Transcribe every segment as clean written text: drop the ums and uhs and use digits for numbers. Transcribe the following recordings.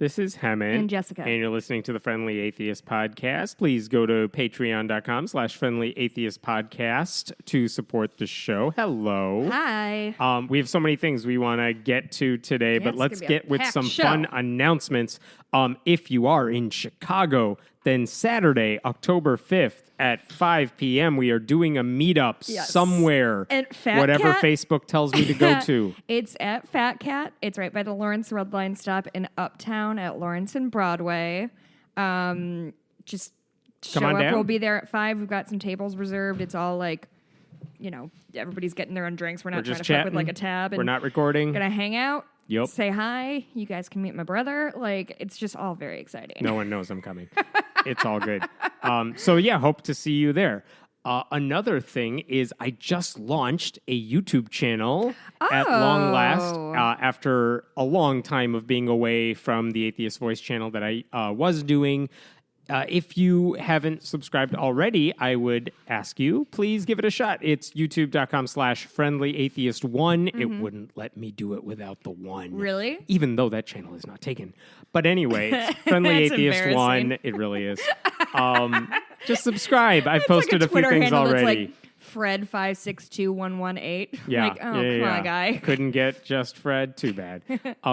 This is Hemant. And Jessica. And you're listening to the Friendly Atheist Podcast. Please go to patreon.com/Friendly Atheist Podcast to support the show. Hello. Hi. We have so many things we want to get to today, but let's get with some fun announcements. If you are in Chicago, then Saturday, October 5th at 5 p.m., we are doing a meetup somewhere. At Fat whatever Cat? Facebook tells me to go to. It's at Fat Cat. It's right by the Lawrence Red Line stop in Uptown at Lawrence and Broadway. Just show Come on up. down. We'll be there at 5. We've got some tables reserved. It's all like, you know, everybody's getting their own drinks. We're not trying to fuck with like a tab. We're not recording. Gonna hang out. Yep. Say hi. You guys can meet my brother. Like, it's just all very exciting. No one knows I'm coming. It's all good. So yeah, hope to see you there. Another thing is I just launched a YouTube channel at long last after a long time of being away from the Atheist Voice channel that I was doing. If you haven't subscribed already, I would ask you, please give it a shot. It's youtube.com/friendlyatheist1. Mm-hmm. It wouldn't let me do it without the 1. Really? Even though that channel is not taken. But anyway, it's Friendly Atheist 1. It really is. Just subscribe. I've posted like a few things already. Like Fred562118. Yeah. Like, come on, guy. Couldn't get just Fred. Too bad.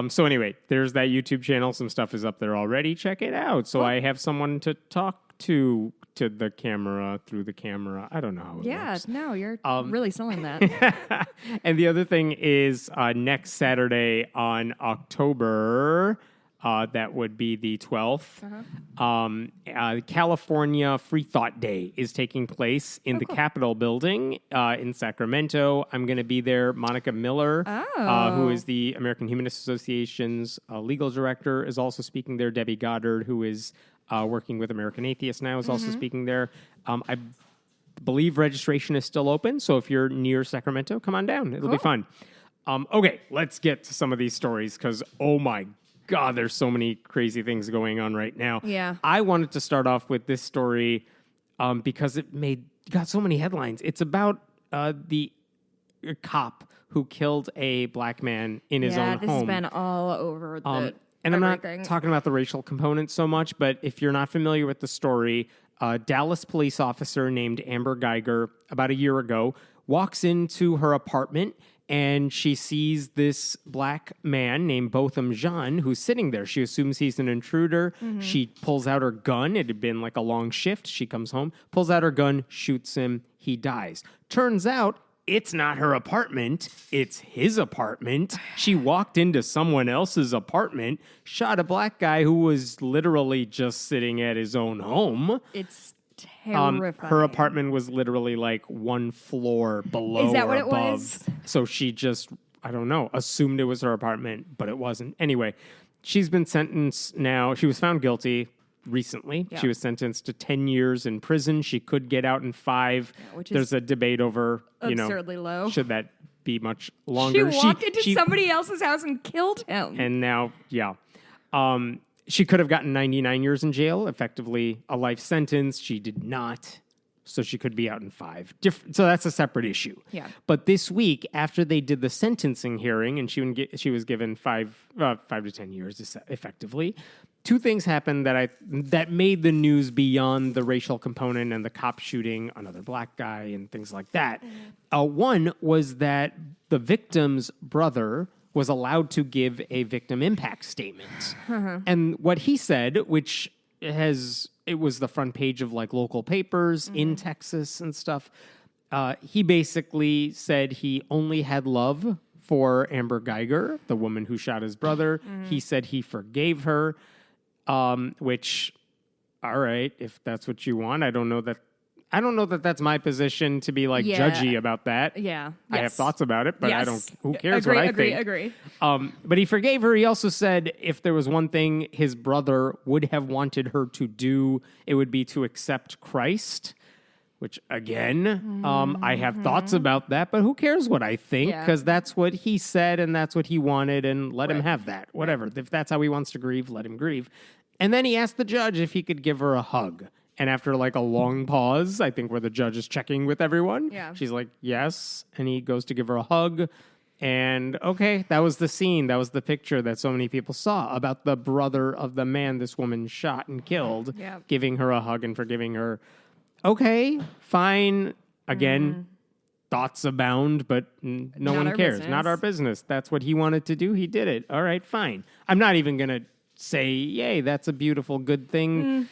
So anyway, there's that YouTube channel. Some stuff is up there already. Check it out. So I have someone to talk to the camera, through the camera. I don't know how it works. No, you're really selling that. And the other thing is next Saturday on October... that would be the 12th. California Freethought Day is taking place in the Capitol building in Sacramento. I'm going to be there. Monica Miller, who is the American Humanist Association's legal director, is also speaking there. Debbie Goddard, who is working with American Atheist now, is also speaking there. I believe registration is still open, so if you're near Sacramento, come on down. It'll be fun. Okay, let's get to some of these stories, because, oh my God, there's so many crazy things going on right now. Yeah. I wanted to start off with this story because it got so many headlines. It's about the cop who killed a black man in his own home. Yeah, this has been all over the and I'm not everything. talking about the racial component so much, but if you're not familiar with the story, a Dallas police officer named Amber Guyger, about a year ago, walks into her apartment and she sees this black man named Botham Jean who's sitting there. She assumes he's an intruder. Mm-hmm. She pulls out her gun. It had been like a long shift. She comes home, pulls out her gun, shoots him. He dies. Turns out it's not her apartment. It's his apartment. She walked into someone else's apartment, shot a black guy who was literally just sitting at his own home. It's terrifying. Her apartment was literally like one floor below Is that or what above. it was? So she just, I don't know, assumed it was her apartment, but it wasn't. Anyway, she's been sentenced now. She was found guilty recently. Yeah. She was sentenced to 10 years in prison. She could get out in 5. Which There's a debate over, absurdly low. Should that be much longer? She walked into somebody else's house and killed him. And now, she could have gotten 99 years in jail, effectively a life sentence. She did not, so she could be out in 5. So that's a separate issue. Yeah. But this week, after they did the sentencing hearing, and she was given 5 to 10 years, effectively, 2 things happened that made the news beyond the racial component and the cop shooting another black guy and things like that. One was that the victim's brother was allowed to give a victim impact statement. And what he said, which it was the front page of like local papers in Texas and stuff, he basically said he only had love for Amber Guyger, the woman who shot his brother. He said he forgave her, which, all right, if that's what you want. I don't know that that's my position to be like judgy about that. Yeah. I have thoughts about it, but I don't, who cares what I think? Agree. But he forgave her. He also said if there was one thing his brother would have wanted her to do, it would be to accept Christ, which again, I have thoughts about that, but who cares what I think? Because that's what he said and that's what he wanted, and let him have that. Whatever. If that's how he wants to grieve, let him grieve. And then he asked the judge if he could give her a hug. And after like a long pause, I think where the judge is checking with everyone, she's like, yes. And he goes to give her a hug. And okay, that was the scene. That was the picture that so many people saw about the brother of the man this woman shot and killed, giving her a hug and forgiving her. Okay, fine. Again, thoughts abound, but no one cares. Business. Not our business. That's what he wanted to do. He did it. All right, fine. I'm not even going to say, yay, that's a beautiful, good thing.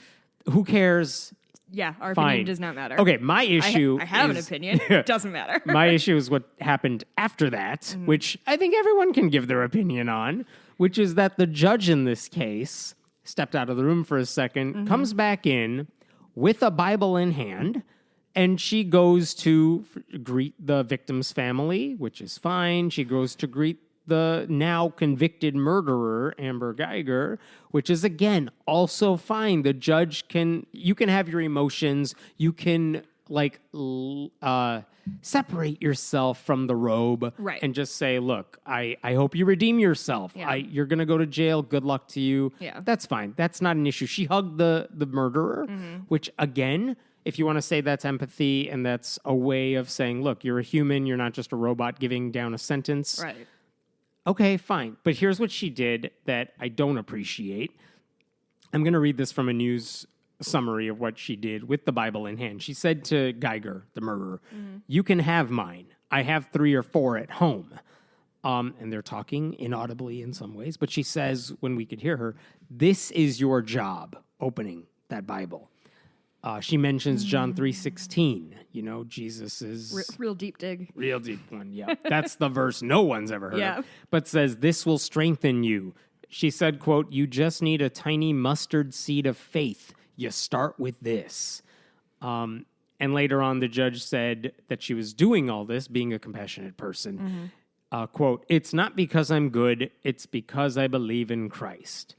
Who cares? Yeah, our Fine. opinion does not matter. Okay, my issue I have an opinion. It doesn't matter. My issue is what happened after that, which I think everyone can give their opinion on, which is that the judge in this case stepped out of the room for a second, comes back in with a Bible in hand, and she goes to greet the victim's family, which is fine. She goes to greet the now convicted murderer, Amber Guyger, which is, again, also fine. The judge you can have your emotions. You can, separate yourself from the robe and just say, look, I hope you redeem yourself. Yeah. You're going to go to jail. Good luck to you. Yeah. That's fine. That's not an issue. She hugged the murderer, which, again, if you want to say that's empathy and that's a way of saying, look, you're a human. You're not just a robot giving down a sentence. Right. Okay, fine. But here's what she did that I don't appreciate. I'm going to read this from a news summary of what she did with the Bible in hand. She said to Guyger, the murderer, you can have mine. I have 3 or 4 at home. And they're talking inaudibly in some ways. But she says, when we could hear her, this is your job, opening that Bible. She mentions John 3:16. You know, Jesus is... Real deep dig. Real deep one, yeah. That's the verse no one's ever heard Yeah. of. But says, this will strengthen you. She said, quote, you just need a tiny mustard seed of faith. You start with this. And later on, the judge said that she was doing all this, being a compassionate person. Quote, it's not because I'm good. It's because I believe in Christ.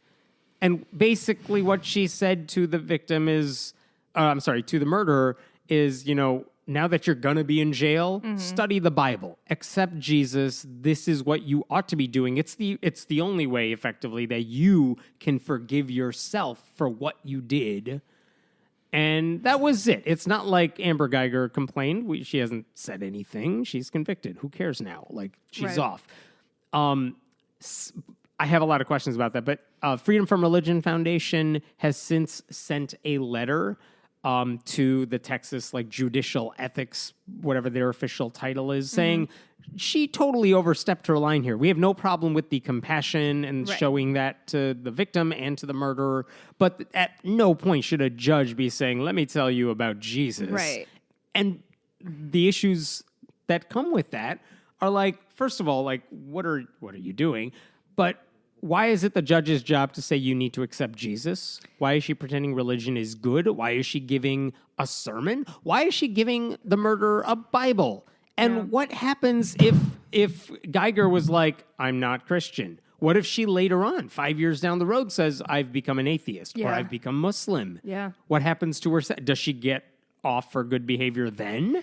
And basically what she said to the victim is... to the murderer is, now that you're going to be in jail, study the Bible, accept Jesus. This is what you ought to be doing. It's the only way, effectively, that you can forgive yourself for what you did. And that was it. It's not like Amber Guyger complained. She hasn't said anything. She's convicted. Who cares now? She's off. I have a lot of questions about that, but Freedom from Religion Foundation has since sent a letter to the Texas judicial ethics, whatever their official title is, saying she totally overstepped her line here. We have no problem with the compassion and showing that to the victim and to the murderer, but at no point should a judge be saying, let me tell you about Jesus. Right. And the issues that come with that are first of all, what are you doing? But why is it the judge's job to say you need to accept Jesus? Why is she pretending religion is good? Why is she giving a sermon? Why is she giving the murderer a Bible? And what happens if Guyger was like, I'm not Christian? What if she later on, 5 years down the road, says, I've become an atheist or I've become Muslim? Yeah. What happens to her? Does she get off for good behavior then?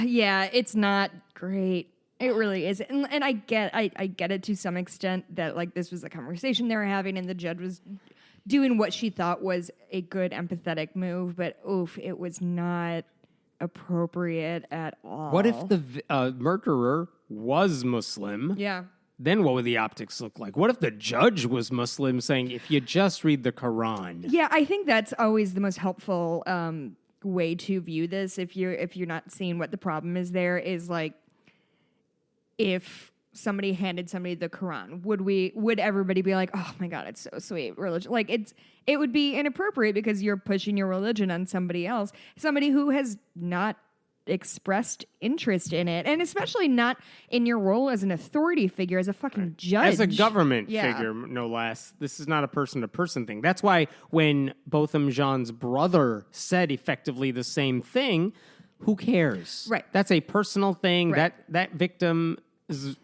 Yeah, it's not great. It really is. And I get it to some extent that this was a conversation they were having and the judge was doing what she thought was a good empathetic move, but it was not appropriate at all. What if the murderer was Muslim? Yeah. Then what would the optics look like? What if the judge was Muslim saying, if you just read the Quran? Yeah, I think that's always the most helpful way to view this. If you're not seeing what the problem is there is if somebody handed somebody the Quran, would everybody be like, oh my God, it's so sweet, religion? It would be inappropriate because you're pushing your religion on somebody else, somebody who has not expressed interest in it, and especially not in your role as an authority figure, as a fucking judge. As a government figure, no less. This is not a person-to-person thing. That's why when Botham Jean's brother said effectively the same thing, who cares? Right. That's a personal thing. Right. That victim's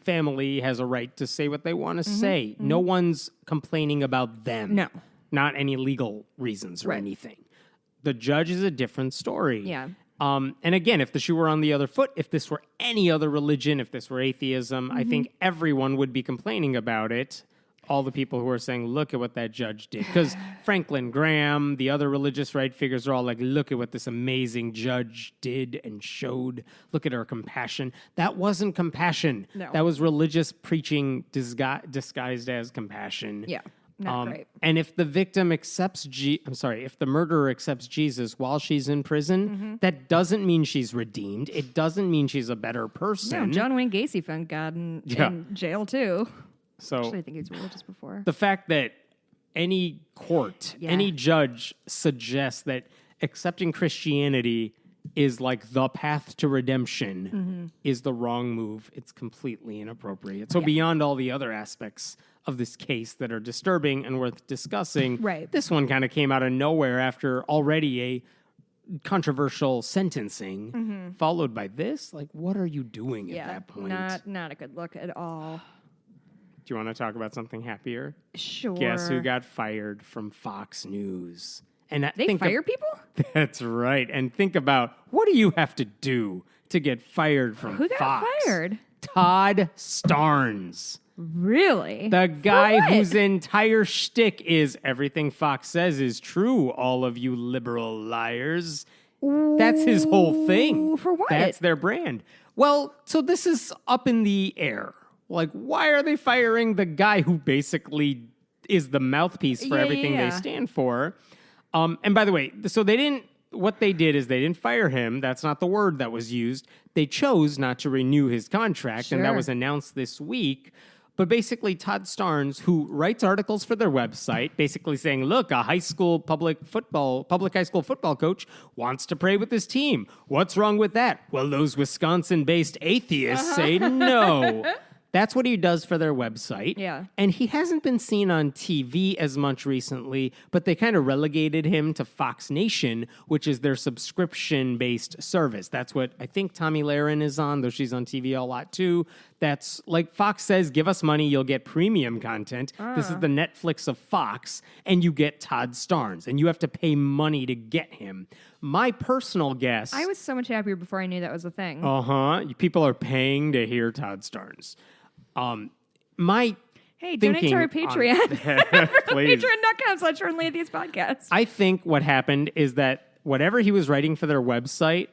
family has a right to say what they want to say. Mm-hmm. No one's complaining about them. No. Not any legal reasons or anything. The judge is a different story. Yeah. And again, if the shoe were on the other foot, if this were any other religion, if this were atheism, I think everyone would be complaining about it. all the people who are saying, look at what that judge did. Because Franklin Graham, the other religious right figures are all like, look at what this amazing judge did and showed. Look at her compassion. That wasn't compassion. No. That was religious preaching disguised as compassion. Yeah. Not great. And if the victim accepts, if the murderer accepts Jesus while she's in prison, that doesn't mean she's redeemed. It doesn't mean she's a better person. No, John Wayne Gacy found God in jail too. So actually, I think he was religious before. The fact that any court, any judge suggests that accepting Christianity is like the path to redemption is the wrong move. It's completely inappropriate. So beyond all the other aspects of this case that are disturbing and worth discussing, this one kind of came out of nowhere after already a controversial sentencing, followed by this. Like, what are you doing at that point? Not a good look at all. Do you want to talk about something happier? Sure. Guess who got fired from Fox News? And they fire people? That's right. And think about, what do you have to do to get fired from Fox? Who got fired? Todd Starnes. Really? The guy whose entire shtick is everything Fox says is true, all of you liberal liars. That's his whole thing. For what? That's their brand. Well, so this is up in the air. Like, why are they firing the guy who basically is the mouthpiece for everything they stand for? And by the way, so what they did is they didn't fire him. That's not the word that was used. They chose not to renew his contract, and that was announced this week. But basically, Todd Starnes, who writes articles for their website, basically saying, look, a public high school football coach wants to pray with his team. What's wrong with that? Well, those Wisconsin-based atheists say no. That's what he does for their website. Yeah. And he hasn't been seen on TV as much recently, but they kind of relegated him to Fox Nation, which is their subscription-based service. That's what I think Tommy Lahren is on, though she's on TV a lot too. That's like Fox says, give us money, you'll get premium content. This is the Netflix of Fox, and you get Todd Starnes, and you have to pay money to get him. My personal guess... I was so much happier before I knew that was a thing. People are paying to hear Todd Starnes. Hey, donate to our Patreon. Patreon.com/atheist podcast. I think what happened is that whatever he was writing for their website,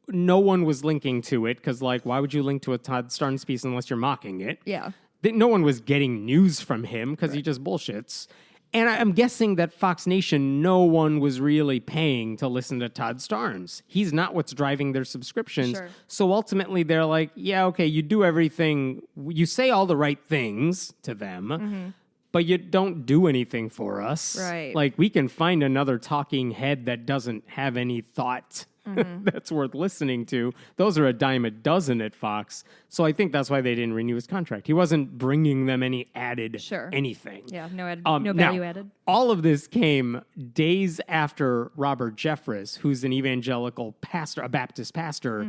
no one was linking to it because, like, why would you link to a Todd Starnes piece unless you're mocking it? Yeah. No one was getting news from him because he just bullshits. And I'm guessing that Fox Nation, no one was really paying to listen to Todd Starnes. He's not what's driving their subscriptions. Sure. So ultimately, they're like, yeah, okay, you do everything. You say all the right things to them, but you don't do anything for us. Right. Like, we can find another talking head that doesn't have any thought that's worth listening to. Those are a dime a dozen at Fox. So I think that's why they didn't renew his contract. He wasn't bringing them any added anything. Yeah, no value added. All of this came days after Robert Jeffress, who's an evangelical pastor, a Baptist pastor.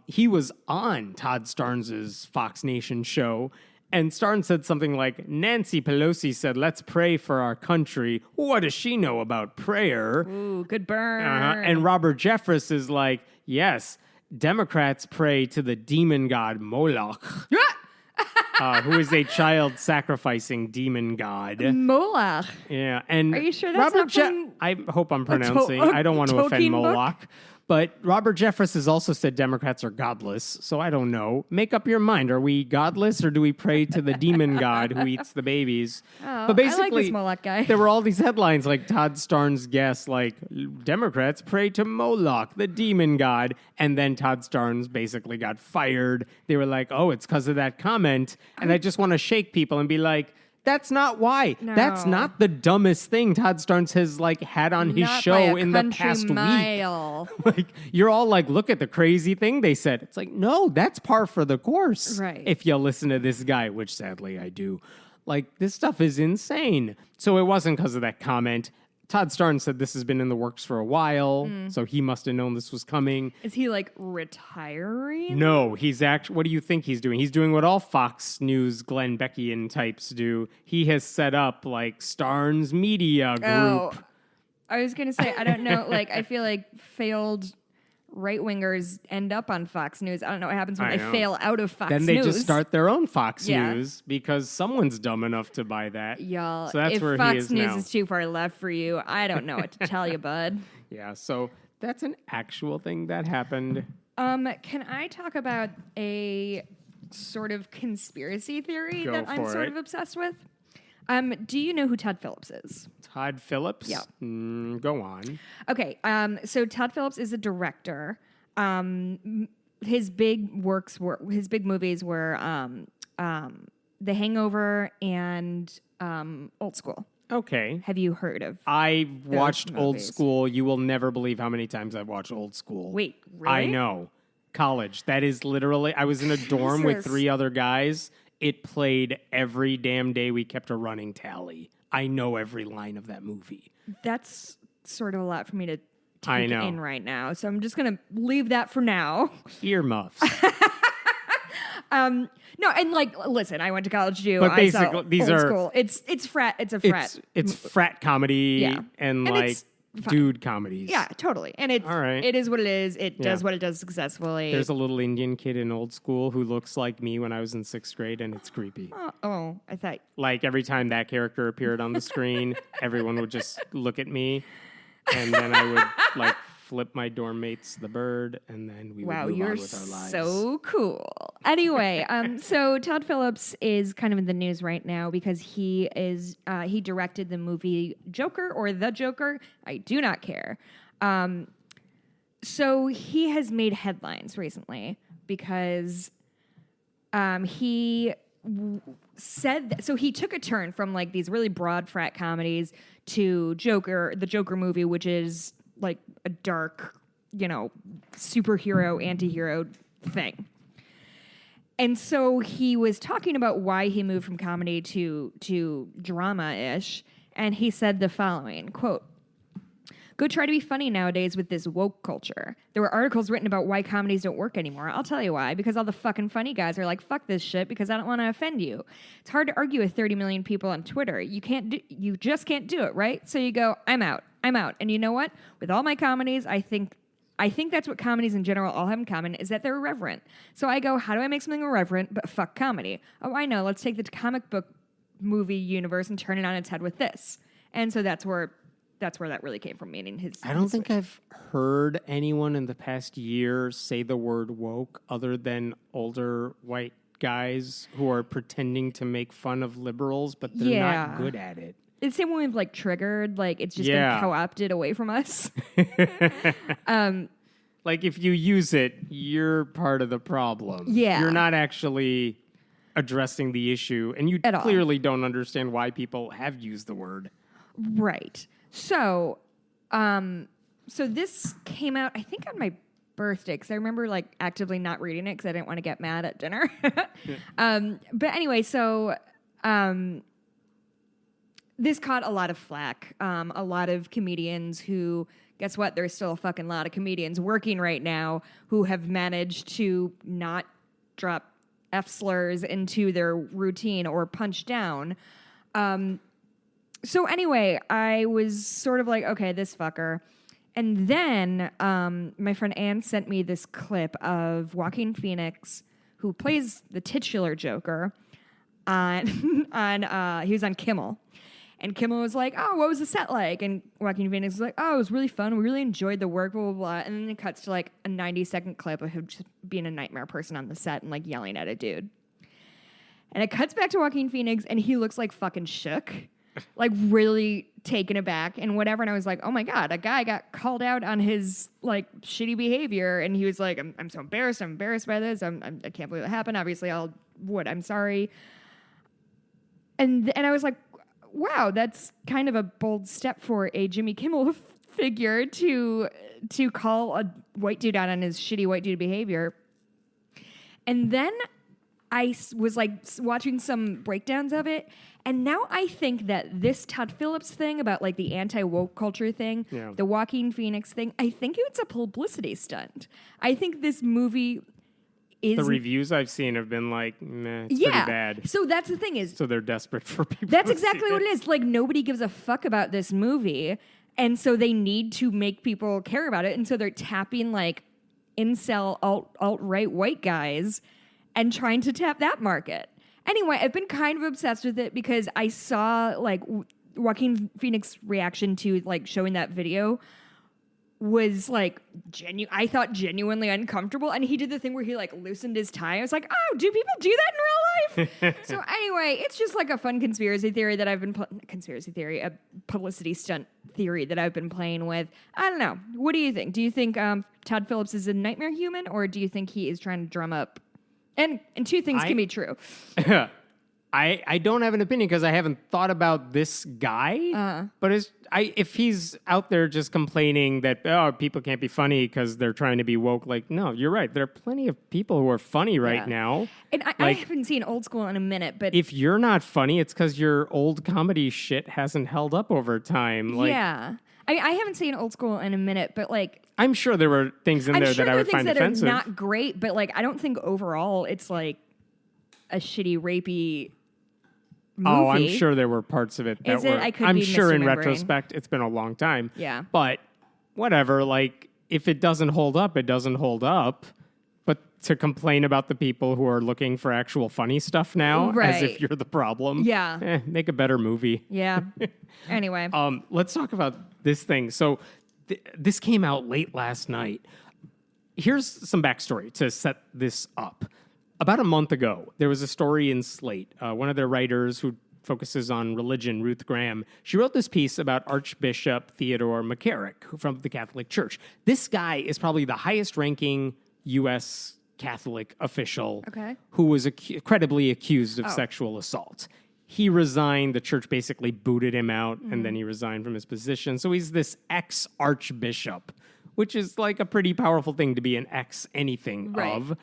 He was on Todd Starnes' Fox Nation show. And Starnes said something like, Nancy Pelosi said, let's pray for our country. What does she know about prayer? Ooh, good burn. And Robert Jeffress is like, yes, Democrats pray to the demon god Moloch, who is a child sacrificing demon god. Moloch. Yeah. And are you sure that's Robert not from I hope I'm pronouncing. I don't want to offend Moloch. But Robert Jeffress has also said Democrats are godless, so I don't know. Make up your mind. Are we godless, or do we pray to the demon god who eats the babies? Oh, but basically, I like this Moloch guy. There were all these headlines like Todd Starnes guessed, like, Democrats pray to Moloch, the demon god, and then Todd Starnes basically got fired. They were like, oh, it's because of that comment, and I just want to shake people and be like, that's not why. No. That's not the dumbest thing Todd Starnes has had on his show in the past week. Like, you're all like, look at the crazy thing they said. It's like, no, that's par for the course. Right. If you listen to this guy, which sadly I do. Like, this stuff is insane. So it wasn't because of that comment. Todd Starnes said this has been in the works for a while, so he must have known this was coming. Is he, retiring? No, he's actually... What do you think he's doing? He's doing what all Fox News Glenn Beckian types do. He has set up, Starnes Media Group. Oh, I was going to say, I don't know, I feel like failed right-wingers end up on Fox News. I don't know what happens when I they know. fail out of Fox Then News. they just start their own Fox Yeah. News because someone's dumb enough to buy that. Y'all, So that's if where Fox he is News now. is too far left for you, I don't know what to tell you, bud. Yeah, so that's an actual thing that happened. Can I talk about a sort of conspiracy theory Go that I'm for sort it. of obsessed with? Do you know who Todd Phillips is? Todd Phillips? Yeah. Go on. Okay, so Todd Phillips is a director. His big movies were The Hangover and Old School. Okay. Have you heard of? I watched Old movies. School. You will never believe how many times I've watched Old School. Wait, really? I know. College. That is literally, I was in a dorm with Jesus. 3 other guys. It played every damn day. We kept a running tally. I know every line of that movie. That's sort of a lot for me to I take know. in right now. So I'm just going to leave that for now. Earmuffs. No, and like, listen, I went to college too. But I saw basically, these Old are- School. It's frat. It's a frat. It's frat comedy Yeah. and And like it's fun. dude comedies. Yeah, totally. And it's All right. it is what it is. It does Yeah. what it does successfully. There's a little Indian kid in Old School who looks like me when I was in 6th grade, and it's creepy. oh, I thought Like every time that character appeared on the screen, everyone would just look at me, and then I would like flip my dorm mates the bird, and then we would wow, move on you're with our lives. so cool. Anyway, so Todd Phillips is kind of in the news right now because he directed the movie Joker or The Joker. I do not care. So he has made headlines recently because so he took a turn from like these really broad frat comedies to the Joker movie, which is like a dark, superhero, anti-hero thing. And so he was talking about why he moved from comedy to drama-ish, and he said the following, quote, "Go try to be funny nowadays with this woke culture. There were articles written about why comedies don't work anymore. I'll tell you why. Because all the fucking funny guys are like, fuck this shit because I don't want to offend you. It's hard to argue with 30 million people on Twitter. You just can't do it, right? So you go, I'm out. And you know what? With all my comedies, I think that's what comedies in general all have in common is that they're irreverent. So I go, how do I make something irreverent but fuck comedy? Oh, I know. Let's take the comic book movie universe and turn it on its head with this. And so that's where that really came from, meaning his... I don't think I've heard anyone in the past year say the word woke other than older white guys who are pretending to make fun of liberals, but they're not good at it. It's the same way with like Triggered, like it's just Yeah. been co-opted away from us. Like if you use it, you're part of the problem. Yeah. You're not actually addressing the issue, and you At all. clearly don't understand why people have used the word. Right. So, so this came out, I think, on my birthday because I remember like actively not reading it because I didn't want to get mad at dinner. But anyway, so this caught a lot of flack. A lot of comedians who, guess what? There's still a fucking lot of comedians working right now who have managed to not drop F slurs into their routine or punch down. So anyway, I was sort of like, okay, this fucker. And then my friend Anne sent me this clip of Joaquin Phoenix, who plays the titular Joker, he was on Kimmel. And Kimmel was like, oh, what was the set like? And Joaquin Phoenix was like, oh, it was really fun. We really enjoyed the work, blah, blah, blah. And then it cuts to like a 90-second clip of him just being a nightmare person on the set and like yelling at a dude. And it cuts back to Joaquin Phoenix and he looks like fucking shook. Like really taken aback and whatever. And I was like, oh my God, a guy got called out on his like shitty behavior. And he was like, I'm so embarrassed. I'm embarrassed by this. I can't believe it happened. Obviously I'm sorry. And I was like, wow, that's kind of a bold step for a Jimmy Kimmel figure to call a white dude out on his shitty white dude behavior. And then I was like watching some breakdowns of it, and now I think that this Todd Phillips thing about like the anti-woke culture thing, the Joaquin Phoenix thing, I think it's a publicity stunt. I think this movie is... The reviews I've seen have been like, meh, it's pretty bad. So that's the thing is... So they're desperate for people That's to exactly see what it is. Like nobody gives a fuck about this movie, and so they need to make people care about it, and so they're tapping like incel alt-right white guys and trying to tap that market. Anyway, I've been kind of obsessed with it because I saw like Joaquin Phoenix's reaction to like showing that video was like I thought genuinely uncomfortable, and he did the thing where he like loosened his tie. I was like, oh, do people do that in real life? So anyway, it's just like a fun conspiracy theory that I've been a publicity stunt theory that I've been playing with. I don't know. What do you think? Do you think Todd Phillips is a nightmare human, or do you think he is trying to drum up? And two things can be true. I don't have an opinion because I haven't thought about this guy. But if he's out there just complaining that people can't be funny because they're trying to be woke, like, no, you're right. There are plenty of people who are funny right now. And I haven't seen Old School in a minute, but if you're not funny, it's because your old comedy shit hasn't held up over time. Like, yeah. I haven't seen Old School in a minute, but like I'm sure there were things in there that I would find offensive. Are not great, but like I don't think overall it's like a shitty rapey movie. Oh, I'm sure there were parts of it that were. I'm sure in retrospect it's been a long time. Yeah. But whatever, like if it doesn't hold up, it doesn't hold up. But to complain about the people who are looking for actual funny stuff now, as if you're the problem. Yeah. Make a better movie. Yeah. Anyway. Let's talk about this thing. So this came out late last night. Here's some backstory to set this up. About a month ago, there was a story in Slate. One of their writers who focuses on religion, Ruth Graham, she wrote this piece about Archbishop Theodore McCarrick from the Catholic Church. This guy is probably the highest-ranking U.S. Catholic official who was credibly accused of sexual assault. He resigned. The church basically booted him out, and then he resigned from his position. So he's this ex-archbishop, which is like a pretty powerful thing to be an ex-anything of.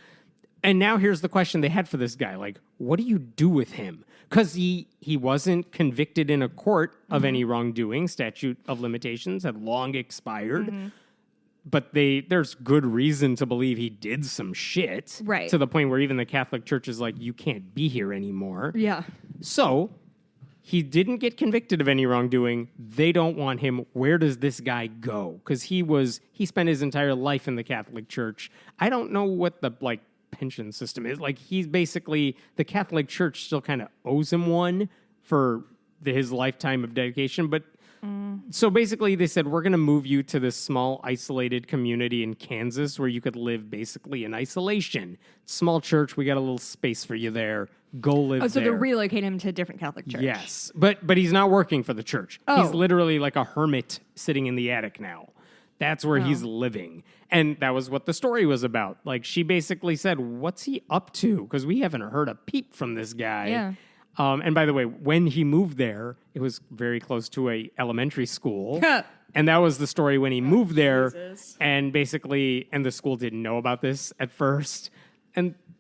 And now here's the question they had for this guy. Like, what do you do with him? Because he wasn't convicted in a court of any wrongdoing. Statute of limitations had long expired. But there's good reason to believe he did some shit. Right. To the point where even the Catholic Church is like, you can't be here anymore. Yeah. So he didn't get convicted of any wrongdoing. They don't want him. Where does this guy go? Because he spent his entire life in the Catholic Church. I don't know what the pension system is. Like, he's basically, the Catholic Church still kind of owes him one for his lifetime of dedication. But so basically they said, we're going to move you to this small isolated community in Kansas where you could live basically in isolation. Small church. We got a little space for you there. Go live there. Oh, so they're relocating him to a different Catholic church. Yes. But he's not working for the church. He's literally like a hermit sitting in the attic now. That's where he's living. And that was what the story was about. Like, she basically said, what's he up to? Because we haven't heard a peep from this guy. Yeah. And by the way, when he moved there, it was very close to a elementary school. And that was the story when he moved there. Jesus. And basically, and the school didn't know about this at first.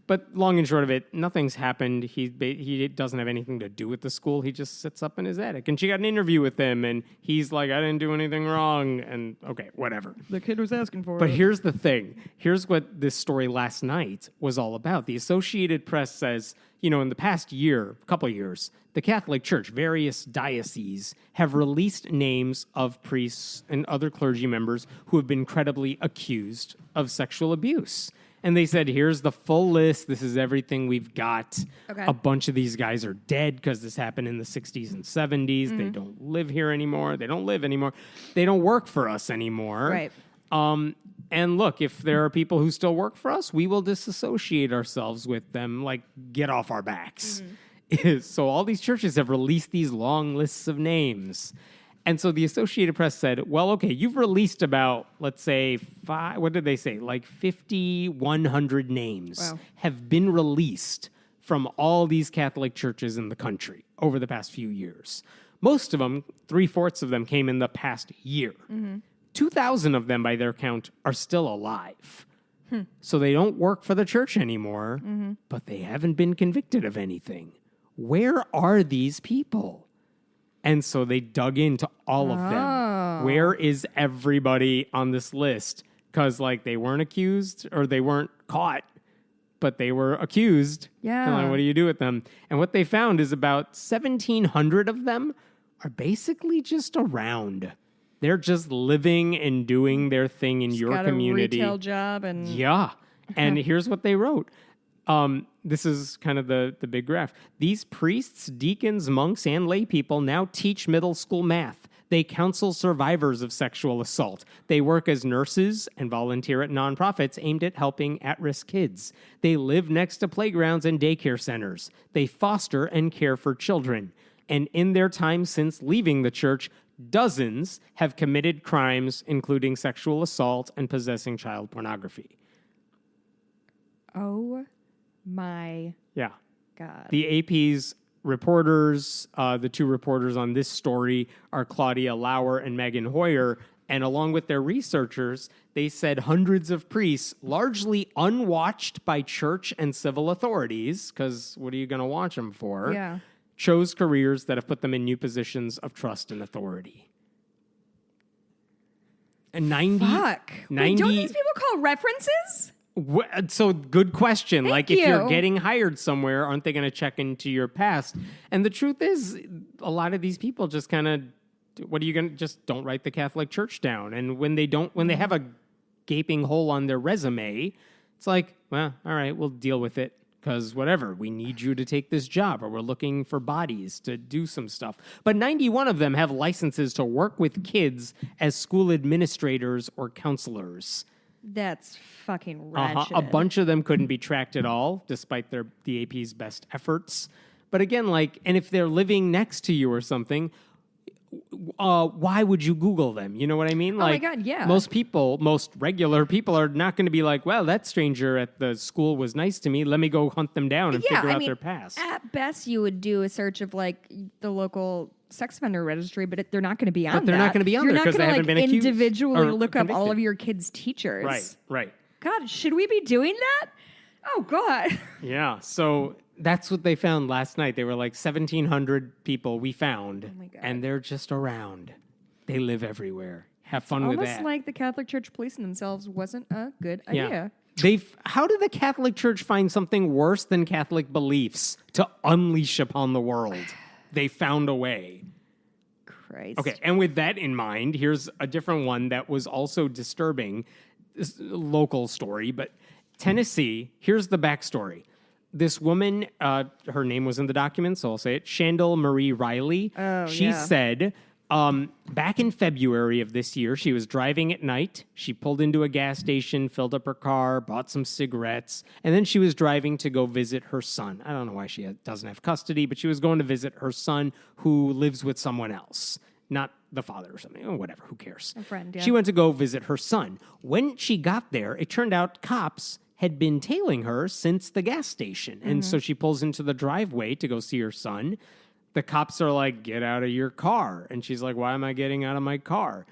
But long and short of it, nothing's happened. He doesn't have anything to do with the school. He just sits up in his attic. And she got an interview with him, and he's like, I didn't do anything wrong. And okay, whatever. The kid was asking for it. But here's the thing. Here's what this story last night was all about. The Associated Press says, in the past couple of years, the Catholic Church, various dioceses, have released names of priests and other clergy members who have been credibly accused of sexual abuse. And they said, here's the full list. This is everything we've got. Okay. A bunch of these guys are dead because this happened in the 60s and 70s. They don't live here anymore. They don't live anymore. They don't work for us anymore. Right. And look, if there are people who still work for us, we will disassociate ourselves with them, like get off our backs. So all these churches have released these long lists of names. And so the Associated Press said, well, okay, you've released about, let's say, what did they say? Like 5,100 names have been released from all these Catholic churches in the country over the past few years. Most of them, 3/4 of them, came in the past year. 2,000 of them, by their count, are still alive. So they don't work for the church anymore, but they haven't been convicted of anything. Where are these people? And so they dug into all of them. Where is everybody on this list? Because, they weren't accused or they weren't caught, but they were accused. Yeah. And what do you do with them? And what they found is about 1,700 of them are basically just around. They're just living and doing their thing in Just your got community. a retail job and Yeah. And here's what they wrote. This is kind of the big graph. These priests, deacons, monks, and lay people now teach middle school math. They counsel survivors of sexual assault. They work as nurses and volunteer at nonprofits aimed at helping at-risk kids. They live next to playgrounds and daycare centers. They foster and care for children. And in their time since leaving the church, dozens have committed crimes, including sexual assault and possessing child pornography. oh my Yeah. God. The AP's reporters, the two reporters on this story are Claudia Lauer and Megan Hoyer. And along with their researchers, they said hundreds of priests, largely unwatched by church and civil authorities, because what are you going to watch them for? Yeah. Chose careers that have put them in new positions of trust and authority. And 90... Fuck. 90 Wait, don't these people call references? So good question. Thank If you're you. getting hired somewhere, aren't they going to check into your past? And the truth is, a lot of these people just kind of, what are you going to, just don't write the Catholic Church down. And when they have a gaping hole on their resume, it's like, well, all right, we'll deal with it. Because whatever, we need you to take this job, or we're looking for bodies to do some stuff. But 91 of them have licenses to work with kids as school administrators or counselors. That's fucking wretched. A bunch of them couldn't be tracked at all, despite the AP's best efforts. But again, and if they're living next to you or something, why would you Google them? You know what I mean? My God, yeah. Most regular people are not going to be like, well, that stranger at the school was nice to me. Let me go hunt them down and figure out their past. At best, you would do a search of the local sex offender registry, but they're not going to be on. They're not going to be on there because they haven't been accused individually or look up all convicted. of your kids' teachers. Right. God, should we be doing that? Oh God. Yeah. So that's what they found last night. They were 1,700 people we found, my God. and they're just around. They live everywhere. Have fun with Almost that. like the Catholic Church policing themselves wasn't a good idea. How did the Catholic Church find something worse than Catholic beliefs to unleash upon the world? They found a way. Christ. Okay, and with that in mind, here's a different one that was also disturbing. This local story, but Tennessee, here's the backstory. This woman, her name was in the document, so I'll say it, Shandell Marie Riley. She said, back in February of this year, she was driving at night. She pulled into a gas station, filled up her car, bought some cigarettes, and then she was driving to go visit her son. I don't know why she doesn't have custody, but she was going to visit her son who lives with someone else. Not the father or something, or whatever, who cares? A friend, yeah. She went to go visit her son. When she got there, it turned out cops had been tailing her since the gas station. And so she pulls into the driveway to go see her son. The cops are like, get out of your car. And she's like, why am I getting out of my car?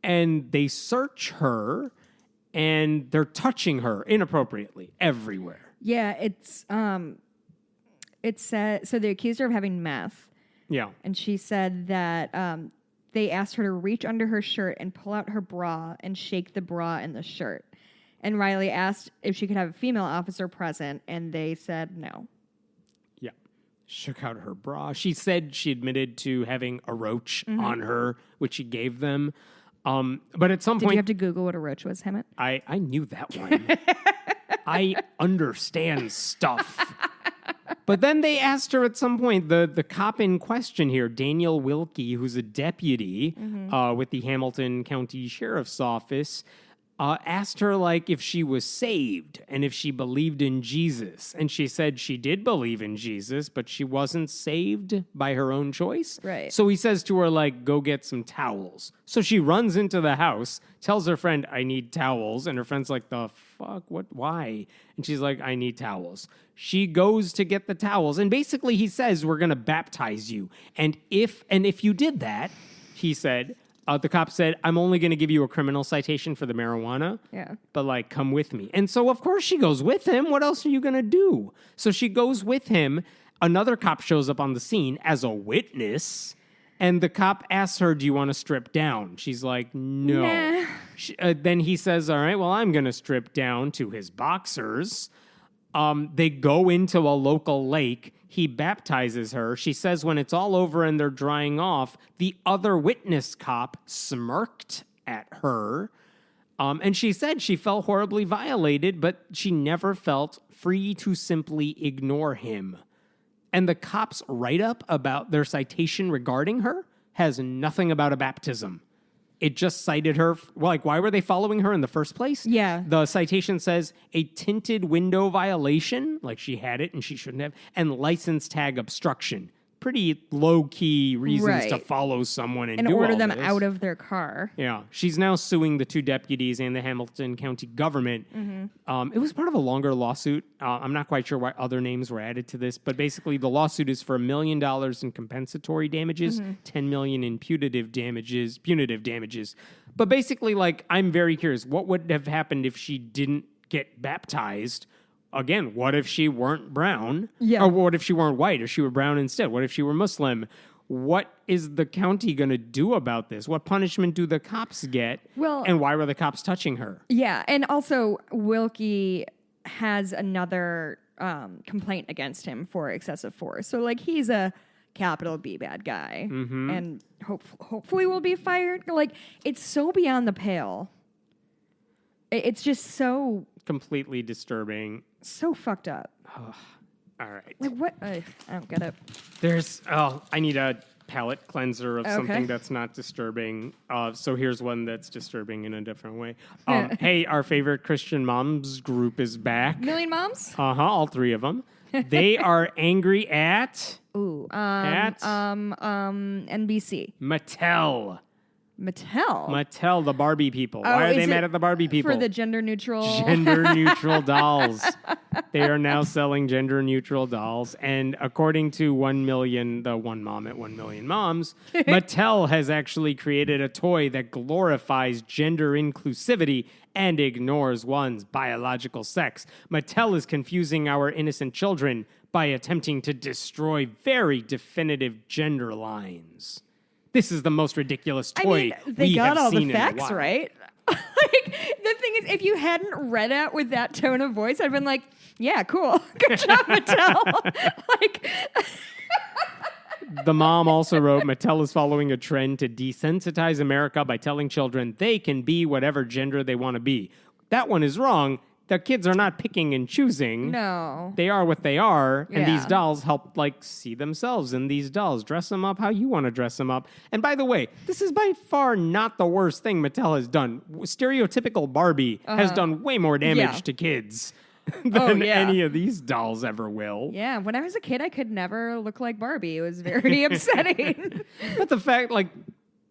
And they search her, and they're touching her inappropriately everywhere. Yeah, it said, so they accused her of having meth. Yeah. And she said that they asked her to reach under her shirt and pull out her bra and shake the bra in the shirt. And Riley asked if she could have a female officer present, and they said no. Yeah. Shook out her bra. She said she admitted to having a roach on her, which she gave them. But at some Did point... you have to Google what a roach was, Hemant? I knew that one. I understand stuff. But then they asked her at some point, the cop in question here, Daniel Wilkie, who's a deputy with the Hamilton County Sheriff's Office, asked her if she was saved and if she believed in Jesus. And she said she did believe in Jesus, but she wasn't saved by her own choice. Right. So he says to her, go get some towels. So she runs into the house, tells her friend, I need towels. And her friend's like, the fuck? What? Why? And she's like, I need towels. She goes to get the towels. And basically he says, we're going to baptize you. And if you did that, he said... the cop said, I'm only going to give you a criminal citation for the marijuana. Yeah. But, come with me. And so, of course, she goes with him. What else are you going to do? So she goes with him. Another cop shows up on the scene as a witness. And the cop asks her, do you want to strip down? She's like, no. Nah. Then he says, all right, well, I'm going to strip down to his boxers. They go into a local lake. He baptizes her. She says when it's all over and they're drying off, the other witness cop smirked at her. And she said she felt horribly violated, but she never felt free to simply ignore him. And the cop's write-up about their citation regarding her has nothing about a baptism. It just cited her. Like, why were they following her in the first place? Yeah. The citation says a tinted window violation, like she had it and she shouldn't have, and license tag obstruction. Pretty low-key reasons to follow someone and do order all them this. out of their car. Yeah. She's now suing the 2 deputies and the Hamilton County government. It was part of a longer lawsuit. I'm not quite sure why other names were added to this, but basically the lawsuit is for $1 million in compensatory damages, $10 million in punitive damages. But basically, like, I'm very curious, what would have happened if she didn't get baptized? Again, what if she weren't brown? Yeah. Or what if she weren't white, or she were brown instead? What if she were Muslim? What is the county going to do about this? What punishment do the cops get? Well, and why were the cops touching her? Yeah, and also Wilkie has another complaint against him for excessive force. So, like, he's a capital B bad guy, and hopefully will be fired. Like, it's so beyond the pale. It's just so completely disturbing. So fucked up. All right. Like, what? I don't get it. I need a palate cleanser of something that's not disturbing. So here's one that's disturbing in a different way. Hey, our favorite Christian moms group is back. Million Moms? All 3 of them. They are angry at... NBC. Mattel, the Barbie people. Why are they mad at the Barbie people? For the gender neutral dolls. They are now selling gender neutral dolls. And according to 1 Million, the one mom at 1 Million Moms, Mattel has actually created a toy that glorifies gender inclusivity and ignores one's biological sex. Mattel is confusing our innocent children by attempting to destroy very definitive gender lines. This is the most ridiculous toy they got all the facts in a while. right. Like, the thing is, if you hadn't read it with that tone of voice, I'd been like, yeah, cool. Good job, Mattel. Like, the mom also wrote, Mattel is following a trend to desensitize America by telling children they can be whatever gender they want to be. That one is wrong. The kids are not picking and choosing. No. They are what they are, and Yeah. these dolls help, like, see themselves in these dolls. Dress them up how you want to dress them up. And by the way, this is by far not the worst thing Mattel has done. Stereotypical Barbie has done way more damage to kids than any of these dolls ever will. Yeah, when I was a kid, I could never look like Barbie. It was very upsetting. But the fact, like,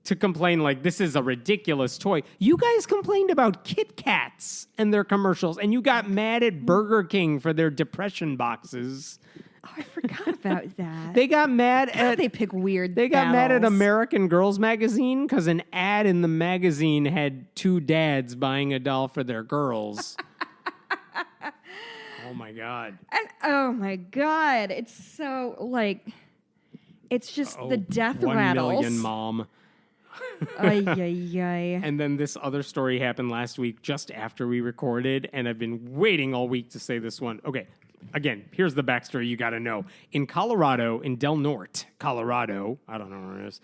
to complain like this is a ridiculous toy. You guys complained about Kit Kats and their commercials, and you got mad at Burger King for their depression boxes. Oh, I forgot about that. They got mad at... They pick weird They got mad at battles. American Girls magazine because an ad in the magazine had 2 dads buying a doll for their girls. Oh, my God. And, oh, my God. It's so, like... It's just the death 1 rattles. million mom. Ay, ay, ay. And then this other story happened last week just after we recorded, and I've been waiting all week to say this one. Okay, again, here's the backstory you got to know. In Colorado, in Del Norte, Colorado, I don't know where it is,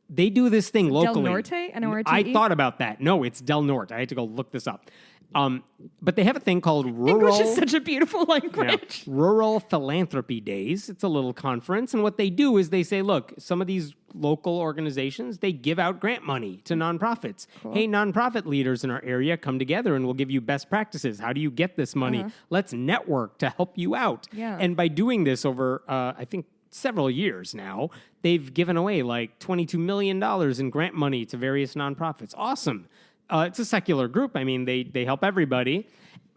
they do this thing locally. Del Norte? N-O-R-T-E? I thought about that. No, it's Del Norte. I had to go look this up. But they have a thing called Rural... English is such a beautiful language. Yeah, Rural Philanthropy Days. It's a little conference, and what they do is they say, look, some of these local organizations, they give out grant money to nonprofits. Cool. Hey, nonprofit leaders in our area, come together and we'll give you best practices. How do you get this money? Let's network to help you out. Yeah. And by doing this over, I think, several years now, they've given away like $22 million in grant money to various nonprofits. Awesome. It's a secular group. I mean, they help everybody.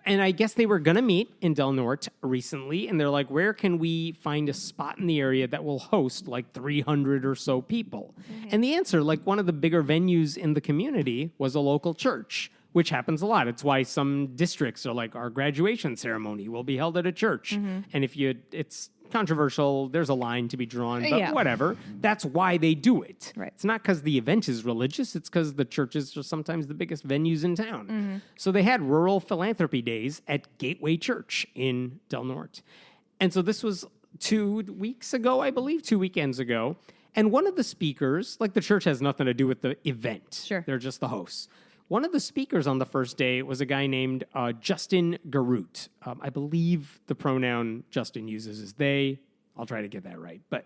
And I guess they were going to meet in Del Norte recently, and they're like, where can we find a spot in the area that will host like 300 or so people? And the answer, like one of the bigger venues in the community, was a local church, which happens a lot. It's why some districts are like, our graduation ceremony will be held at a church. And if it's controversial. There's a line to be drawn, but whatever. That's why they do it. Right. It's not because the event is religious. It's because the churches are sometimes the biggest venues in town. So they had rural philanthropy days at Gateway Church in Del Norte. And so this was 2 weeks ago, I believe, 2 weekends ago. And one of the speakers, like the church has nothing to do with the event. Sure. They're just the hosts. One of the speakers on the first day was a guy named Justin Garut. I believe the pronoun Justin uses is they. I'll try to get that right. But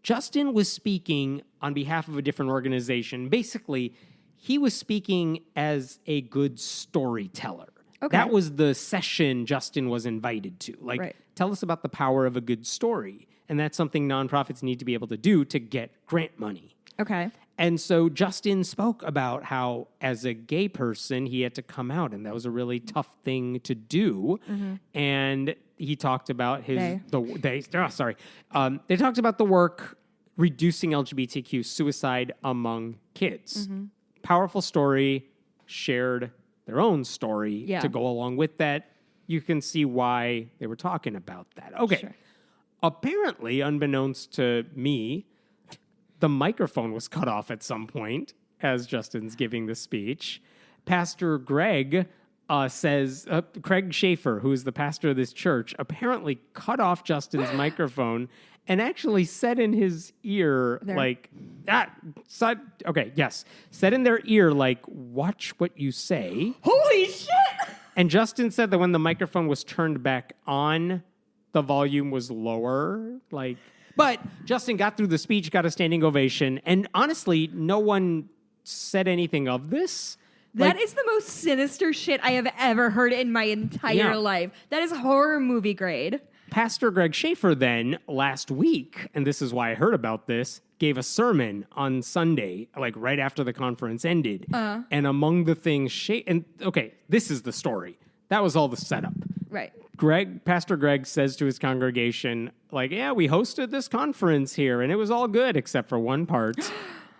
Justin was speaking on behalf of a different organization. Basically, he was speaking as a good storyteller. Okay. That was the session Justin was invited to. Like, tell us about the power of a good story. And that's something nonprofits need to be able to do to get grant money. Okay. And so Justin spoke about how, as a gay person, he had to come out, and that was a really tough thing to do. And he talked about they talked about the work reducing LGBTQ suicide among kids. Powerful story, shared their own story to go along with that. You can see why they were talking about that. Okay. Sure. Apparently, unbeknownst to me, the microphone was cut off at some point as Justin's giving the speech. Pastor Greg says, Craig Schaefer, who is the pastor of this church, apparently cut off Justin's microphone and actually said in his ear, said in their ear, like, watch what you say. Holy shit! And Justin said that when the microphone was turned back on, the volume was lower, But Justin got through the speech, got a standing ovation, and honestly, no one said anything of this. That is the most sinister shit I have ever heard in my entire life. That is horror movie grade. Pastor Greg Schaefer then, last week, and this is why I heard about this, gave a sermon on Sunday, right after the conference ended. And among the things, this is the story. That was all the setup. Right. Pastor Greg says to his congregation, we hosted this conference here, and it was all good, except for one part.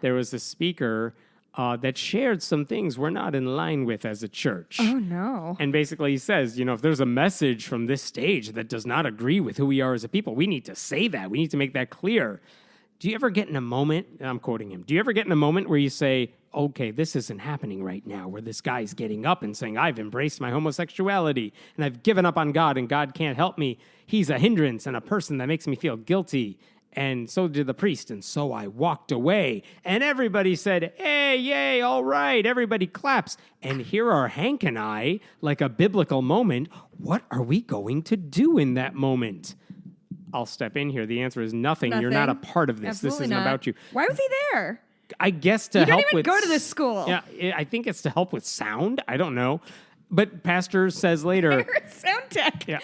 There was a speaker that shared some things we're not in line with as a church. Oh, no. And basically he says, if there's a message from this stage that does not agree with who we are as a people, we need to say that. We need to make that clear. Do you ever get in a moment, and I'm quoting him, do you ever get in a moment where you say, okay, this isn't happening right now, where this guy's getting up and saying, I've embraced my homosexuality, and I've given up on God, and God can't help me. He's a hindrance and a person that makes me feel guilty. And so did the priest, and so I walked away. And everybody said, hey, yay, all right. Everybody claps. And here are Hank and I, like a biblical moment. What are we going to do in that moment? I'll step in here. The answer is nothing. You're not a part of this. Absolutely this isn't not. about you. Why was he there? I guess to help with... You don't even go to this school. Yeah, I think it's to help with sound. I don't know. But pastor says later... You're a sound tech. Yeah,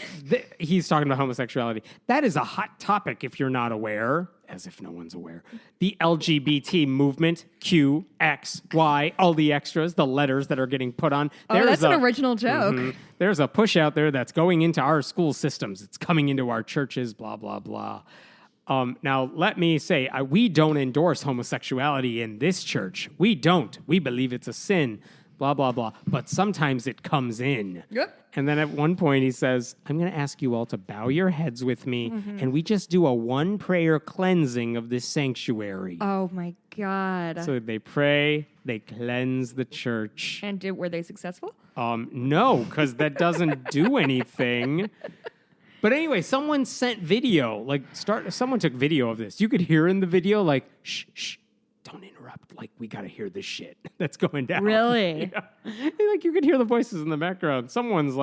he's talking about homosexuality. That is a hot topic if you're not aware, as if no one's aware. The LGBT movement, Q, X, Y, all the extras, the letters that are getting put on. That's an original joke. There's a push out there that's going into our school systems. It's coming into our churches, blah, blah, blah. Now, let me say, we don't endorse homosexuality in this church. We don't. We believe it's a sin, blah, blah, blah. But sometimes it comes in. Yep. And then at one point he says, I'm going to ask you all to bow your heads with me, and we just do a one prayer cleansing of this sanctuary. Oh, my God. So they pray, they cleanse the church. And were they successful? No, because that doesn't do anything. But anyway, someone sent video, someone took video of this. You could hear in the video, shh, don't interrupt. We got to hear this shit that's going down. Really? Yeah. You could hear the voices in the background. Someone's,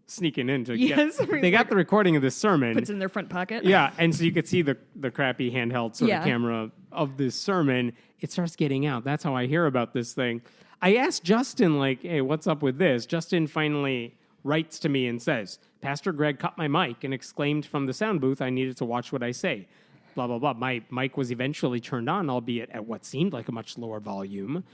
sneaking in to They got the recording of this sermon. Puts it in their front pocket. Yeah, and so you could see the crappy handheld sort of camera of this sermon. It starts getting out. That's how I hear about this thing. I asked Justin, hey, what's up with this? Justin finally writes to me and says, Pastor Greg cut my mic and exclaimed from the sound booth I needed to watch what I say. Blah, blah, blah. My mic was eventually turned on, albeit at what seemed like a much lower volume.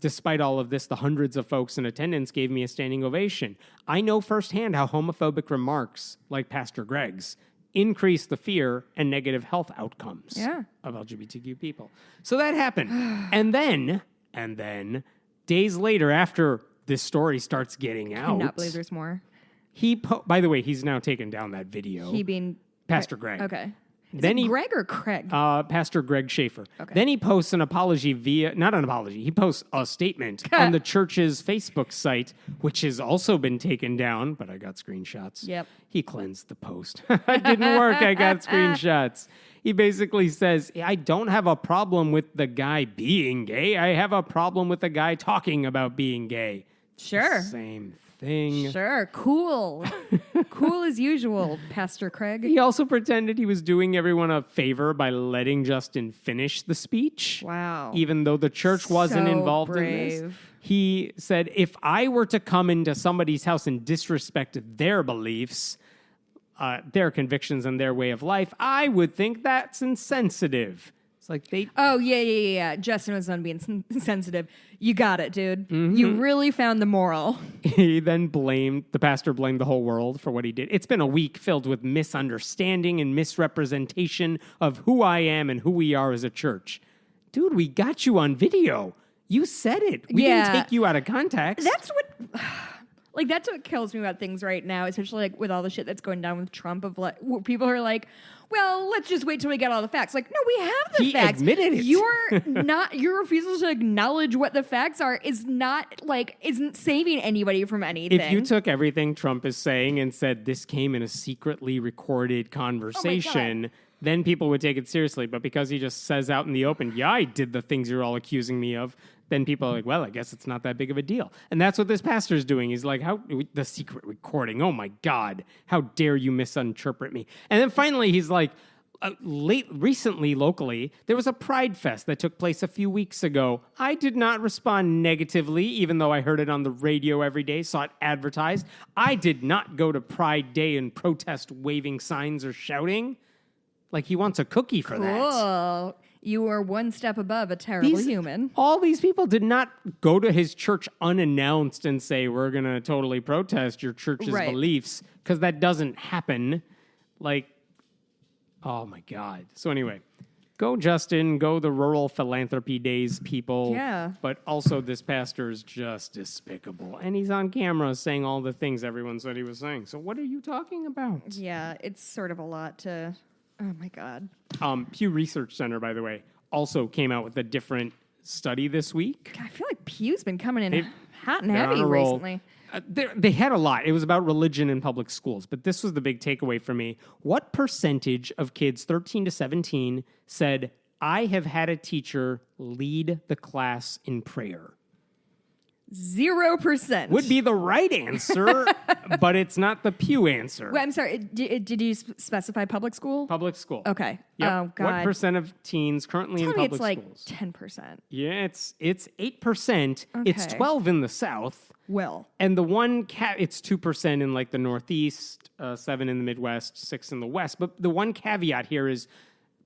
Despite all of this, the hundreds of folks in attendance gave me a standing ovation. I know firsthand how homophobic remarks, like Pastor Greg's, increase the fear and negative health outcomes of LGBTQ people. So that happened. And then, days later, after this story starts getting out... I cannot believe there's more. By the way, he's now taken down that video. He being Pastor Greg. Okay. Is Then it he- Greg or Craig? Pastor Greg Schaefer. Okay. Then he posts an apology not an apology, he posts a statement on the church's Facebook site, which has also been taken down, but I got screenshots. Yep. He cleansed the post. It didn't work. I got screenshots. He basically says, I don't have a problem with the guy being gay. I have a problem with the guy talking about being gay. Sure. Same thing. Sure. Cool. Cool as usual, Pastor Craig. He also pretended he was doing everyone a favor by letting Justin finish the speech. Wow. Even though the church wasn't So involved in brave. this. He said, if I were to come into somebody's house and disrespect their beliefs, their convictions and their way of life, I would think that's insensitive. It's like they... Oh, yeah. Justin was on being sensitive. You got it, dude. Mm-hmm. You really found the moral. He then the pastor blamed the whole world for what he did. It's been a week filled with misunderstanding and misrepresentation of who I am and who we are as a church. Dude, we got you on video. You said it. We didn't take you out of context. That's what... that's what kills me about things right now, especially like with all the shit that's going down with Trump. Of like, people are like, "Well, let's just wait till we get all the facts." Like, no, we have the He facts. admitted it. Your refusal to acknowledge what the facts are isn't saving anybody from anything. If you took everything Trump is saying and said this came in a secretly recorded conversation, then people would take it seriously. But because he just says out in the open, yeah, I did the things you're all accusing me of, then people are like, well, I guess it's not that big of a deal. And that's what this pastor's doing. He's like, the secret recording, oh my God, how dare you misinterpret me? And then finally he's like, recently, locally, there was a Pride Fest that took place a few weeks ago. I did not respond negatively, even though I heard it on the radio every day, saw it advertised. I did not go to Pride Day and protest waving signs or shouting. Like he wants a cookie for that. Cool. You are one step above a terrible human. All these people did not go to his church unannounced and say, we're going to totally protest your church's beliefs, because that doesn't happen. Like, oh my God. So anyway, go Justin, go the Rural Philanthropy Days people. Yeah. But also this pastor is just despicable. And he's on camera saying all the things everyone said he was saying. So what are you talking about? Yeah, it's sort of a lot to... Oh, my God. Pew Research Center, by the way, also came out with a different study this week. God, I feel like Pew's been coming in hot and They're heavy on a roll. recently. They had a lot. It was about religion in public schools, but this was the big takeaway for me. What percentage of kids 13 to 17 said, I have had a teacher lead the class in prayer? 0%. Would be the right answer, but it's not the Pew answer. Wait, I'm sorry. Did you specify public school? Public school. Okay. Yep. Oh, God. What percent of teens currently Tell in me public it's like schools? 10%. Yeah, it's 8%. It's Okay. 12 in the South. Well. And the one it's 2% in like the Northeast, 7 in the Midwest, 6 in the West. But the one caveat here is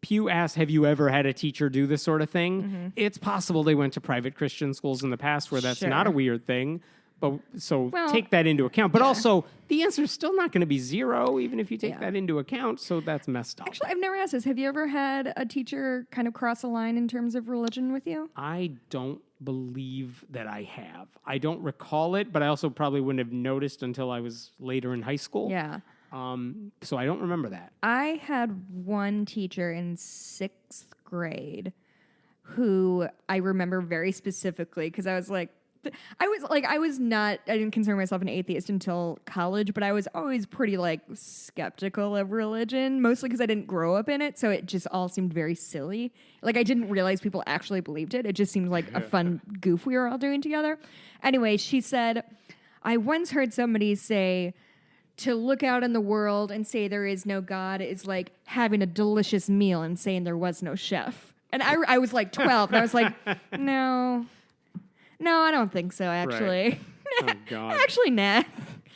Pew asked, have you ever had a teacher do this sort of thing? Mm-hmm. It's possible they went to private Christian schools in the past where that's Sure. not a weird thing. But so Well, take that into account. But yeah. also, the answer is still not going to be 0, even if you take Yeah. that into account. So that's messed up. Actually, I've never asked this. Have you ever had a teacher kind of cross a line in terms of religion with you? I don't believe that I have. I don't recall it, but I also probably wouldn't have noticed until I was later in high school. Yeah. So I don't remember that. I had one teacher in 6th grade who I remember very specifically because I didn't consider myself an atheist until college, but I was always pretty skeptical of religion, mostly because I didn't grow up in it. So it just all seemed very silly. Like I didn't realize people actually believed it. It just seemed like a fun goof we were all doing together. Anyway, she said, I once heard somebody say, to look out in the world and say there is no God is like having a delicious meal and saying there was no chef. And I was like 12, and I was like, no, I don't think so, actually. Right. Oh, God. Actually, nah.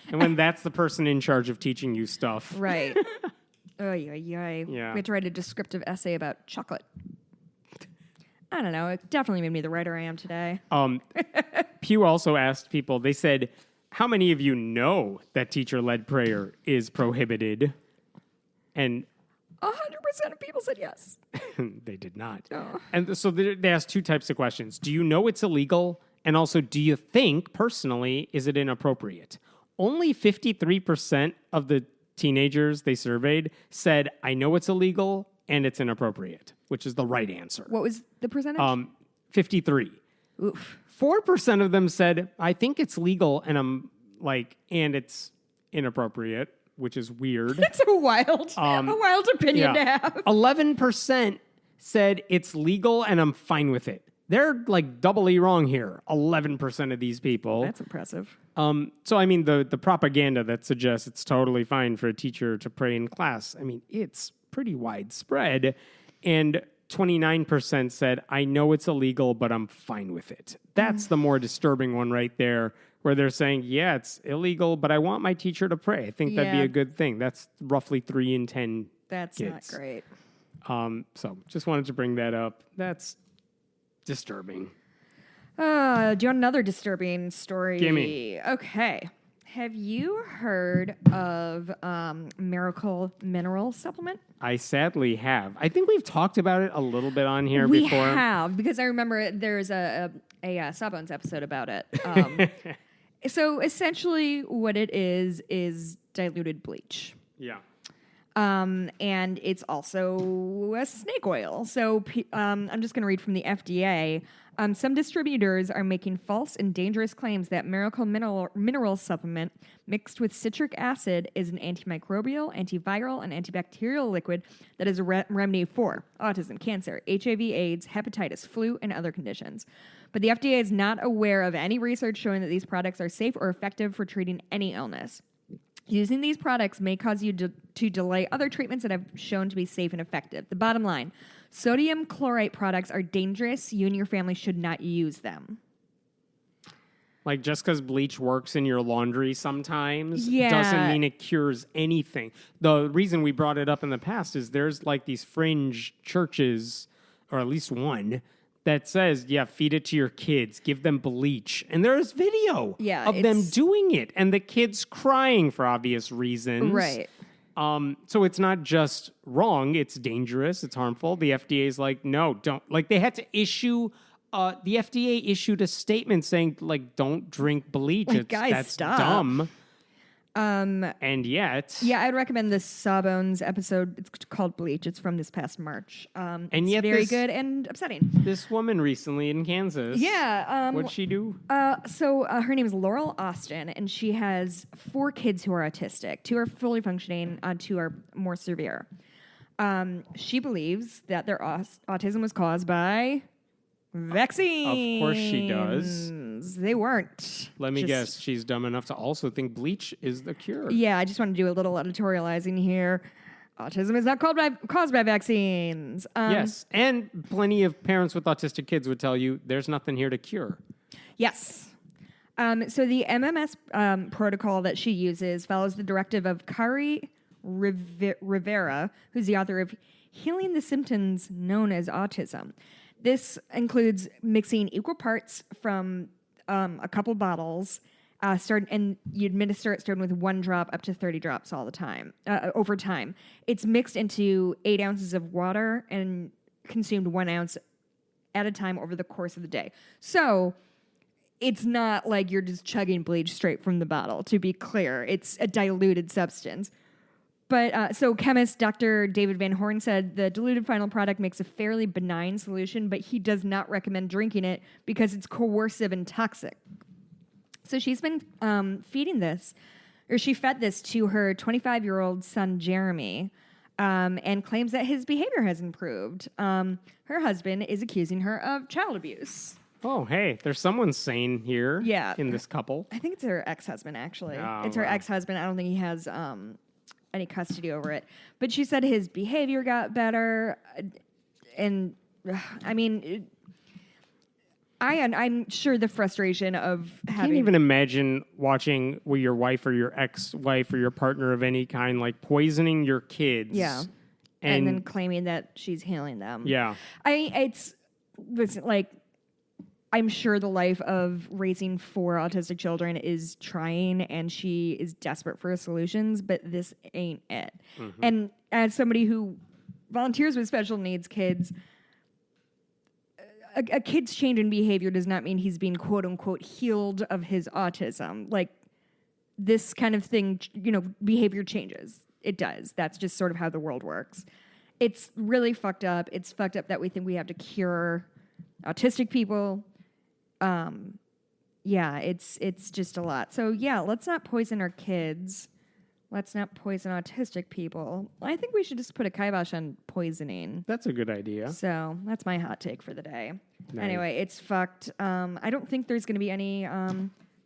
And when that's the person in charge of teaching you stuff. Right. Yeah. We had to write a descriptive essay about chocolate. I don't know. It definitely made me the writer I am today. Pew also asked people, they said, how many of you know that teacher-led prayer is prohibited? And 100% of people said yes. they did not. Oh. And so they asked 2 types of questions. Do you know it's illegal? And also, do you think, personally, is it inappropriate? Only 53% of the teenagers they surveyed said, I know it's illegal and it's inappropriate, which is the right answer. What was the percentage? 53. Oof. 4% of them said, I think it's legal and it's inappropriate, which is weird. That's a wild opinion to have. 11% said it's legal and I'm fine with it. They're like doubly wrong here. 11% of these people. That's impressive. So, I mean, the propaganda that suggests it's totally fine for a teacher to pray in class, I mean, it's pretty widespread. And 29% said, I know it's illegal, but I'm fine with it. That's the more disturbing one right there, where they're saying, yeah, it's illegal, but I want my teacher to pray. I think that'd be a good thing. That's roughly 3 in 10 That's kids. not great. So just wanted to bring that up. That's disturbing. Do you want another disturbing story? Gimme. Okay. Have you heard of Miracle Mineral Supplement? I sadly have. I think we've talked about it a little bit on here We before. have, because I remember there's a Sawbones episode about it. So essentially what it is diluted bleach. Yeah. And it's also a snake oil. So I'm just going to read from the FDA. Some distributors are making false and dangerous claims that Miracle Mineral Supplement mixed with citric acid is an antimicrobial, antiviral, and antibacterial liquid that is a remedy for autism, cancer, HIV, AIDS, hepatitis, flu, and other conditions. But the FDA is not aware of any research showing that these products are safe or effective for treating any illness. Using these products may cause you to delay other treatments that have shown to be safe and effective. The bottom line, sodium chlorite products are dangerous. You and your family should not use them. Like, just because bleach works in your laundry sometimes Yeah. doesn't mean it cures anything. The reason we brought it up in the past is there's like these fringe churches, or at least one, that says, yeah, feed it to your kids, give them bleach. And there's video of them doing it, and the kids crying for obvious reasons. Right. So it's not just wrong, it's dangerous, it's harmful. The FDA is like, no, don't. Like, they had to issue, the FDA issued a statement saying, like, don't drink bleach. Like, guys, that's stop. dumb. And yet... Yeah, I'd recommend this Sawbones episode. It's called Bleach. It's from this past March. And it's yet very this- good and upsetting. This woman recently in Kansas. Yeah. What'd she do? So her name is Laurel Austin, and she has 4 kids who are autistic. 2 are fully functioning, 2 are more severe. She believes that their autism was caused by vaccines. Of course she does. They weren't. Let me guess, she's dumb enough to also think bleach is the cure. Yeah, I just want to do a little editorializing here. Autism is not caused by vaccines. Yes, and plenty of parents with autistic kids would tell you there's nothing here to cure. Yes. So the MMS protocol that she uses follows the directive of Kari Rivera, who's the author of Healing the Symptoms Known as Autism. This includes mixing equal parts from a couple bottles, and you administer it starting with 1 drop up to 30 drops all the time, over time. It's mixed into 8 ounces of water and consumed 1 ounce at a time over the course of the day. So it's not like you're just chugging bleach straight from the bottle, to be clear. It's a diluted substance. But so chemist Dr. David Van Horn said the diluted final product makes a fairly benign solution, but he does not recommend drinking it because it's coercive and toxic. So she's been she fed this to her 25-year-old son, Jeremy, and claims that his behavior has improved. Her husband is accusing her of child abuse. Oh, hey, there's someone sane here in this couple. I think it's her ex-husband, actually. Oh, it's her ex-husband. I don't think he has any custody over it. But she said his behavior got better. And, I mean, I'm sure the frustration of having... I can't even imagine watching with your wife or your ex-wife or your partner of any kind, like, poisoning your kids. Yeah. And then claiming that she's healing them. Yeah. Listen, like, I'm sure the life of raising 4 autistic children is trying, and she is desperate for solutions, but this ain't it. Mm-hmm. And as somebody who volunteers with special needs kids, a kid's change in behavior does not mean he's being quote unquote healed of his autism. Like, this kind of thing, behavior changes. it does. That's just sort of how the world works. It's really fucked up. It's fucked up that we think we have to cure autistic people. Yeah, it's just a lot. So yeah, let's not poison our kids. Let's not poison autistic people. I think we should just put a kibosh on poisoning. That's a good idea. So that's my hot take for the day. Nice. Anyway, it's fucked. I don't think there's going to be any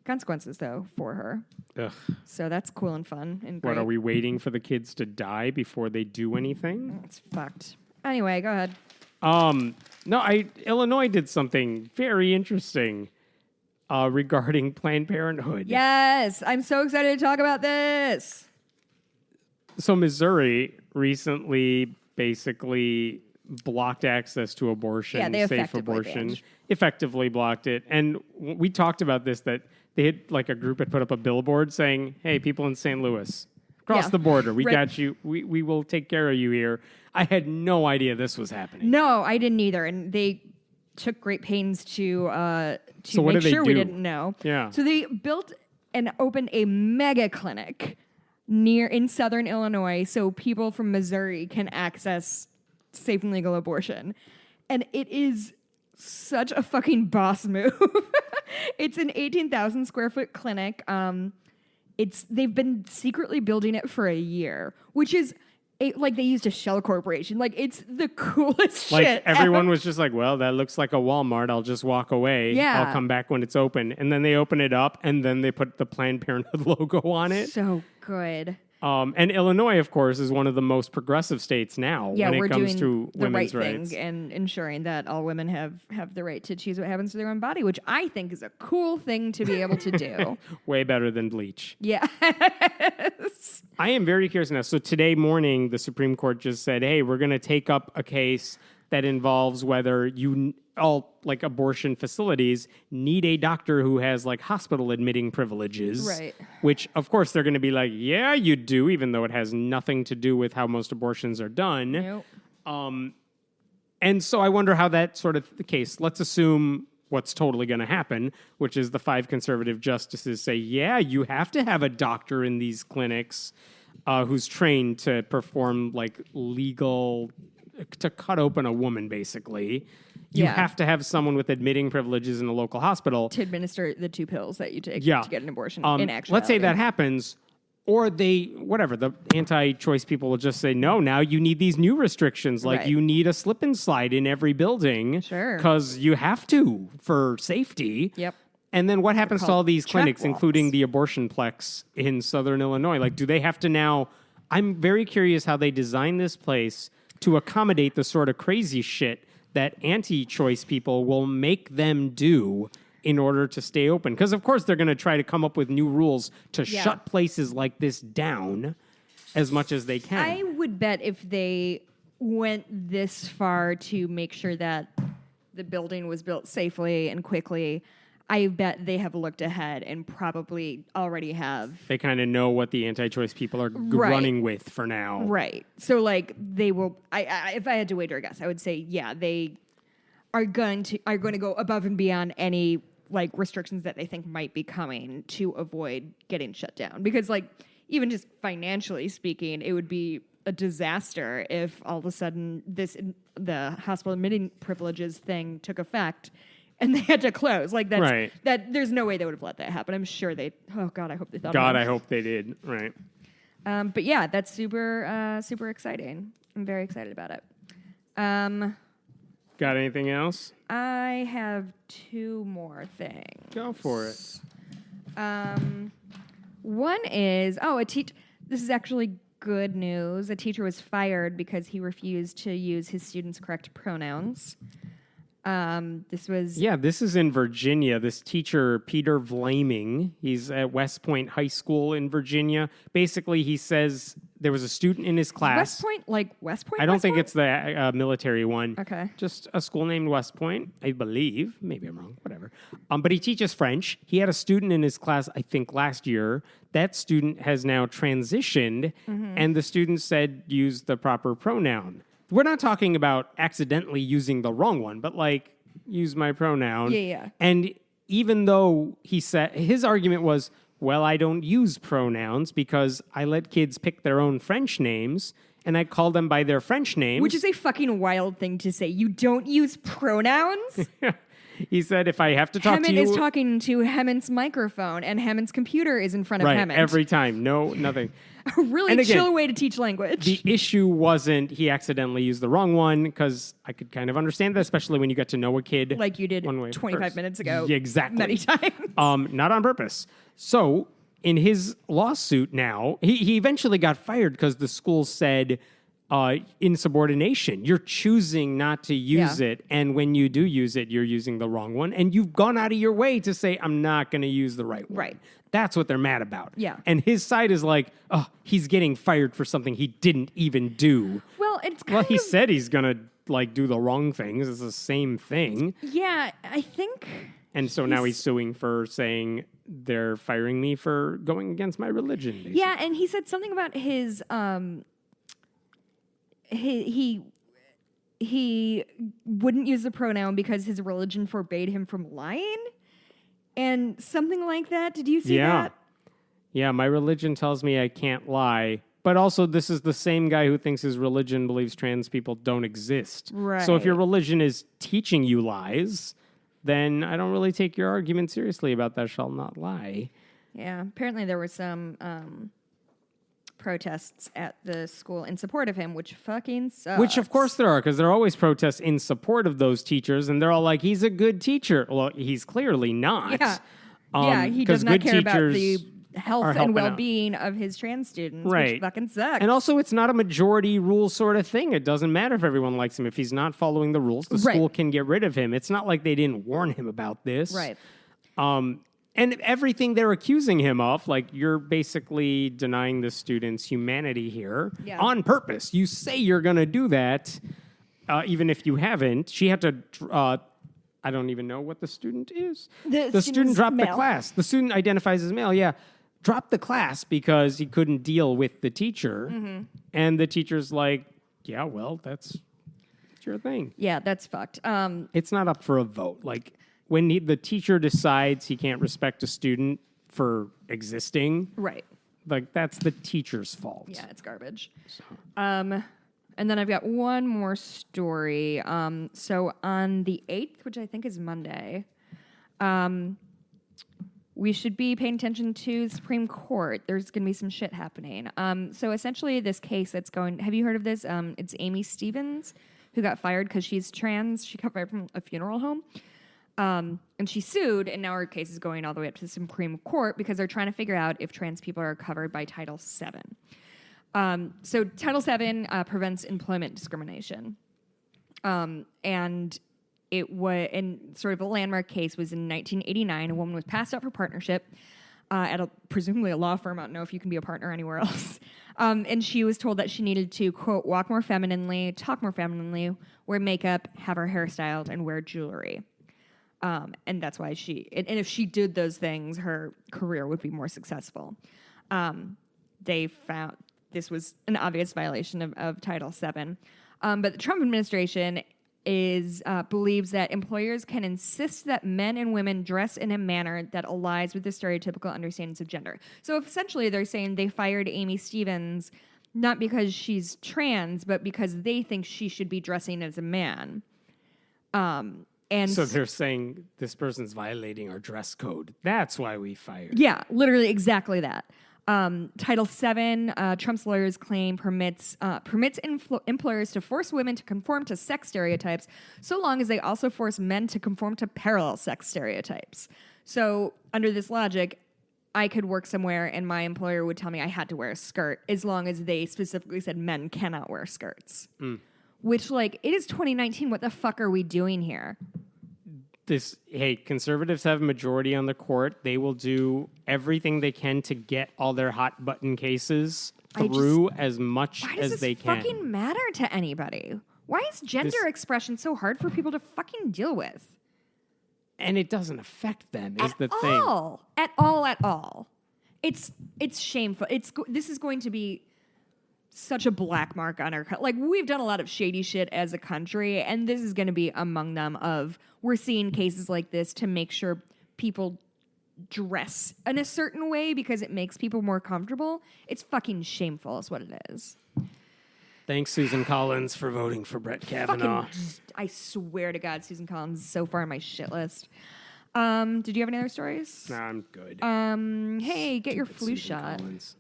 consequences, though, for her. Ugh. So that's cool and fun and great. What, are we waiting for the kids to die before they do anything? It's fucked. Anyway, go ahead. No, Illinois did something very interesting regarding Planned Parenthood. Yes, I'm so excited to talk about this. So Missouri recently basically blocked access to abortion, Yeah, they safe abortion, banned. effectively blocked it. And we talked about this, that they had, like, a group had put up a billboard saying, hey, people in St. Louis, cross the border. We got you. We will take care of you here. I had no idea this was happening. No, I didn't either. And they took great pains to make sure we didn't know. Yeah. So they built and opened a mega clinic in southern Illinois so people from Missouri can access safe and legal abortion. And it is such a fucking boss move. It's an 18,000 square foot clinic. They've been secretly building it for a year, which is like they used a shell corporation. Like, it's the coolest shit. Like, everyone ever. was just like, well, that looks like a Walmart. I'll just walk away. Yeah. I'll come back when it's open. And then they open it up, and then they put the Planned Parenthood logo on it. So good. And Illinois, of course, is one of the most progressive states now when we're it comes doing to the women's right rights. thing and ensuring that all women have the right to choose what happens to their own body, which I think is a cool thing to be able to do. Way better than Bleach. Yes. I am very curious now. So today morning, the Supreme Court just said, hey, we're going to take up a case that involves whether all like abortion facilities need a doctor who has like hospital admitting privileges. Right. Which, of course, they're going to be like, yeah, you do, even though it has nothing to do with how most abortions are done. Nope. And so I wonder how that sort of the case. Let's assume what's totally going to happen, which is the 5 conservative justices say, yeah, you have to have a doctor in these clinics who's trained to perform like legal, to cut open a woman, basically. You have to have someone with admitting privileges in a local hospital To administer the 2 pills that you take to get an abortion in actuality. Let's say that happens, or the anti-choice people will just say, no, now you need these new restrictions. Like, you need a slip and slide in every building. Sure. Because you have to for safety. Yep. And then what happens to all these check clinics, walks. including the abortion plex in southern Illinois? Like, do they have to now... I'm very curious how they design this place to accommodate the sort of crazy shit that anti-choice people will make them do in order to stay open. Because, of course, they're going to try to come up with new rules to shut places like this down as much as they can. I would bet if they went this far to make sure that the building was built safely and quickly, I bet they have looked ahead and probably already have. They kind of know what the anti-choice people are running with for now. Right. So, like, they will... if I had to wager a guess, I would say, yeah, they are going to go above and beyond any, like, restrictions that they think might be coming to avoid getting shut down. Because, like, even just financially speaking, it would be a disaster if all of a sudden the hospital admitting privileges thing took effect and they had to close. Like, that's that. There's no way they would have let that happen. I'm sure they. Oh God, I hope they thought. God, I hope they did. Right. But yeah, that's super exciting. I'm very excited about it. Got anything else? I have 2 more things. Go for it. One is this is actually good news. A teacher was fired because he refused to use his students' correct pronouns. This is in Virginia. This teacher, Peter Vlaming, he's at West Point High School in Virginia. Basically, he says there was a student in his class. West Point, like West Point? I don't think it's the military one. Okay. Just a school named West Point, I believe. Maybe I'm wrong, whatever. But he teaches French. He had a student in his class, I think, last year. That student has now transitioned, and the student said use the proper pronoun. We're not talking about accidentally using the wrong one, but like, use my pronoun. Yeah. And even though he said, his argument was, well, I don't use pronouns because I let kids pick their own French names and I call them by their French names. Which is a fucking wild thing to say. You don't use pronouns? He said, if I have to talk to you... Hemant is talking to Hemant's microphone, and Hemant's computer is in front of Hemant. Every time. No, nothing. A really chill way to teach language. The issue wasn't he accidentally used the wrong one, because I could kind of understand that, especially when you get to know a kid. Like you did 25 minutes ago. Yeah, exactly. Many times. Not on purpose. So, in his lawsuit now, he eventually got fired because the school said... insubordination. You're choosing not to use it. And when you do use it, you're using the wrong one. And you've gone out of your way to say, I'm not going to use the right one. Right. That's what they're mad about. Yeah. And his side is like, oh, he's getting fired for something he didn't even do. Well, it's he said he's going to do the wrong things. It's the same thing. Yeah, I think... And so now he's suing for saying they're firing me for going against my religion. Basically. Yeah, and he said something about his... He wouldn't use the pronoun because his religion forbade him from lying, and something like that. Did you see that? Yeah, my religion tells me I can't lie, but also this is the same guy who thinks his religion believes trans people don't exist. Right. So if your religion is teaching you lies, then I don't really take your argument seriously about thou shalt not lie. Yeah, apparently there were some protests at the school in support of him, which fucking sucks. Which, of course, there are, because there are always protests in support of those teachers, and they're all like, he's a good teacher. Well, he's clearly not. Yeah, he does not care about the health and well-being of his trans students, which fucking sucks. And also, it's not a majority rule sort of thing. It doesn't matter if everyone likes him. If he's not following the rules, the school can get rid of him. It's not like they didn't warn him about this. Right. And everything they're accusing him of, like, you're basically denying the students humanity here on purpose. You say you're going to do that, even if you haven't. She had to, I don't even know what the student is. The student dropped the class. The student identifies as male, dropped the class because he couldn't deal with the teacher. Mm-hmm. And the teacher's like, yeah, well, that's your thing. Yeah, that's fucked. It's not up for a vote. Like... When the teacher decides he can't respect a student for existing, right? Like that's the teacher's fault. Yeah, it's garbage. So. And then I've got one more story. So on the 8th, which I think is Monday, we should be paying attention to the Supreme Court. There's going to be some shit happening. So essentially, this case that's going. Have you heard of this? It's Amy Stevens who got fired because she's trans. She got fired from a funeral home. And she sued, and now her case is going all the way up to the Supreme Court because they're trying to figure out if trans people are covered by Title VII. So Title VII prevents employment discrimination. And it was, and sort of a landmark case was in 1989. A woman was passed out for partnership at presumably a law firm. I don't know if you can be a partner anywhere else. And she was told that she needed to, quote, walk more femininely, talk more femininely, wear makeup, have her hair styled, and wear jewelry. And that's why and if she did those things, her career would be more successful. They found this was an obvious violation of Title VII. But the Trump administration believes that employers can insist that men and women dress in a manner that aligns with the stereotypical understandings of gender. So essentially, they're saying they fired Amy Stevens not because she's trans, but because they think she should be dressing as a man. And so they're saying this person's violating our dress code. That's why we fired. Yeah, literally exactly that. Title VII, Trump's lawyers claim permits employers to force women to conform to sex stereotypes so long as they also force men to conform to parallel sex stereotypes. So under this logic, I could work somewhere and my employer would tell me I had to wear a skirt as long as they specifically said men cannot wear skirts. Which, like, it is 2019. What the fuck are we doing here? Conservatives have a majority on the court. They will do everything they can to get all their hot button cases through as much as they can. Why does this fucking matter to anybody? Why is gender expression so hard for people to fucking deal with? And it doesn't affect them, is the thing. At all. It's shameful. This is going to be such a black mark on our country. Like, we've done a lot of shady shit as a country, and this is going to be among them. We're seeing cases like this to make sure people dress in a certain way because it makes people more comfortable. It's fucking shameful is what it is. Thanks, Susan Collins, for voting for Brett Kavanaugh. I swear to God, Susan Collins is so far on my shit list. Did you have any other stories? Nah, I'm good. Hey, get your flu Susan shot. Collins.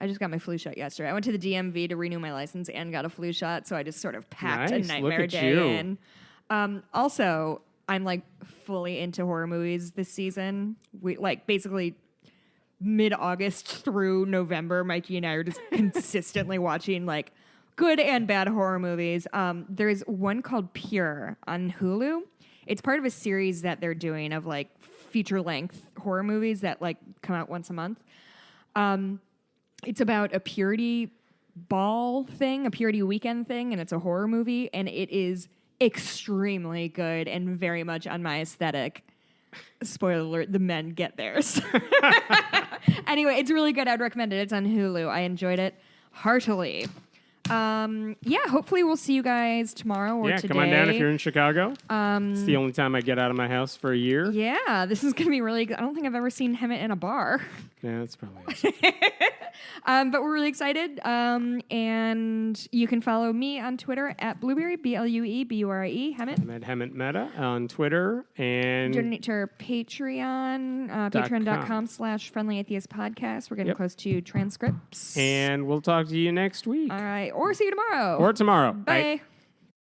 I just got my flu shot yesterday. I went to the DMV to renew my license and got a flu shot, so I just sort of packed a Nice. nightmare Look at day you. in. Also, I'm like fully into horror movies this season. We like basically mid-August through November, Mikey and I are just consistently watching like good and bad horror movies. There's one called Pure on Hulu. It's part of a series that they're doing of like feature-length horror movies that like come out once a month. It's about a purity ball thing, a purity weekend thing, and it's a horror movie, and it is extremely good and very much on my aesthetic. Spoiler alert, the men get theirs. Anyway, it's really good. I'd recommend it. It's on Hulu. I enjoyed it heartily. Hopefully we'll see you guys tomorrow or today. Come on down if you're in Chicago. It's the only time I get out of my house for a year. Yeah, this is going to be really good. I don't think I've ever seen Hemant in a bar. Yeah, that's probably awesome. But we're really excited. And you can follow me on Twitter at Blueberry, BLUEBURIE, Hemant. I'm at Hemant Meta on Twitter. And donate to our Patreon, patreon.com/Friendly Atheist Podcast. We're getting close to transcripts. And we'll talk to you next week. All right. Or see you tomorrow. Or tomorrow. Bye. Bye.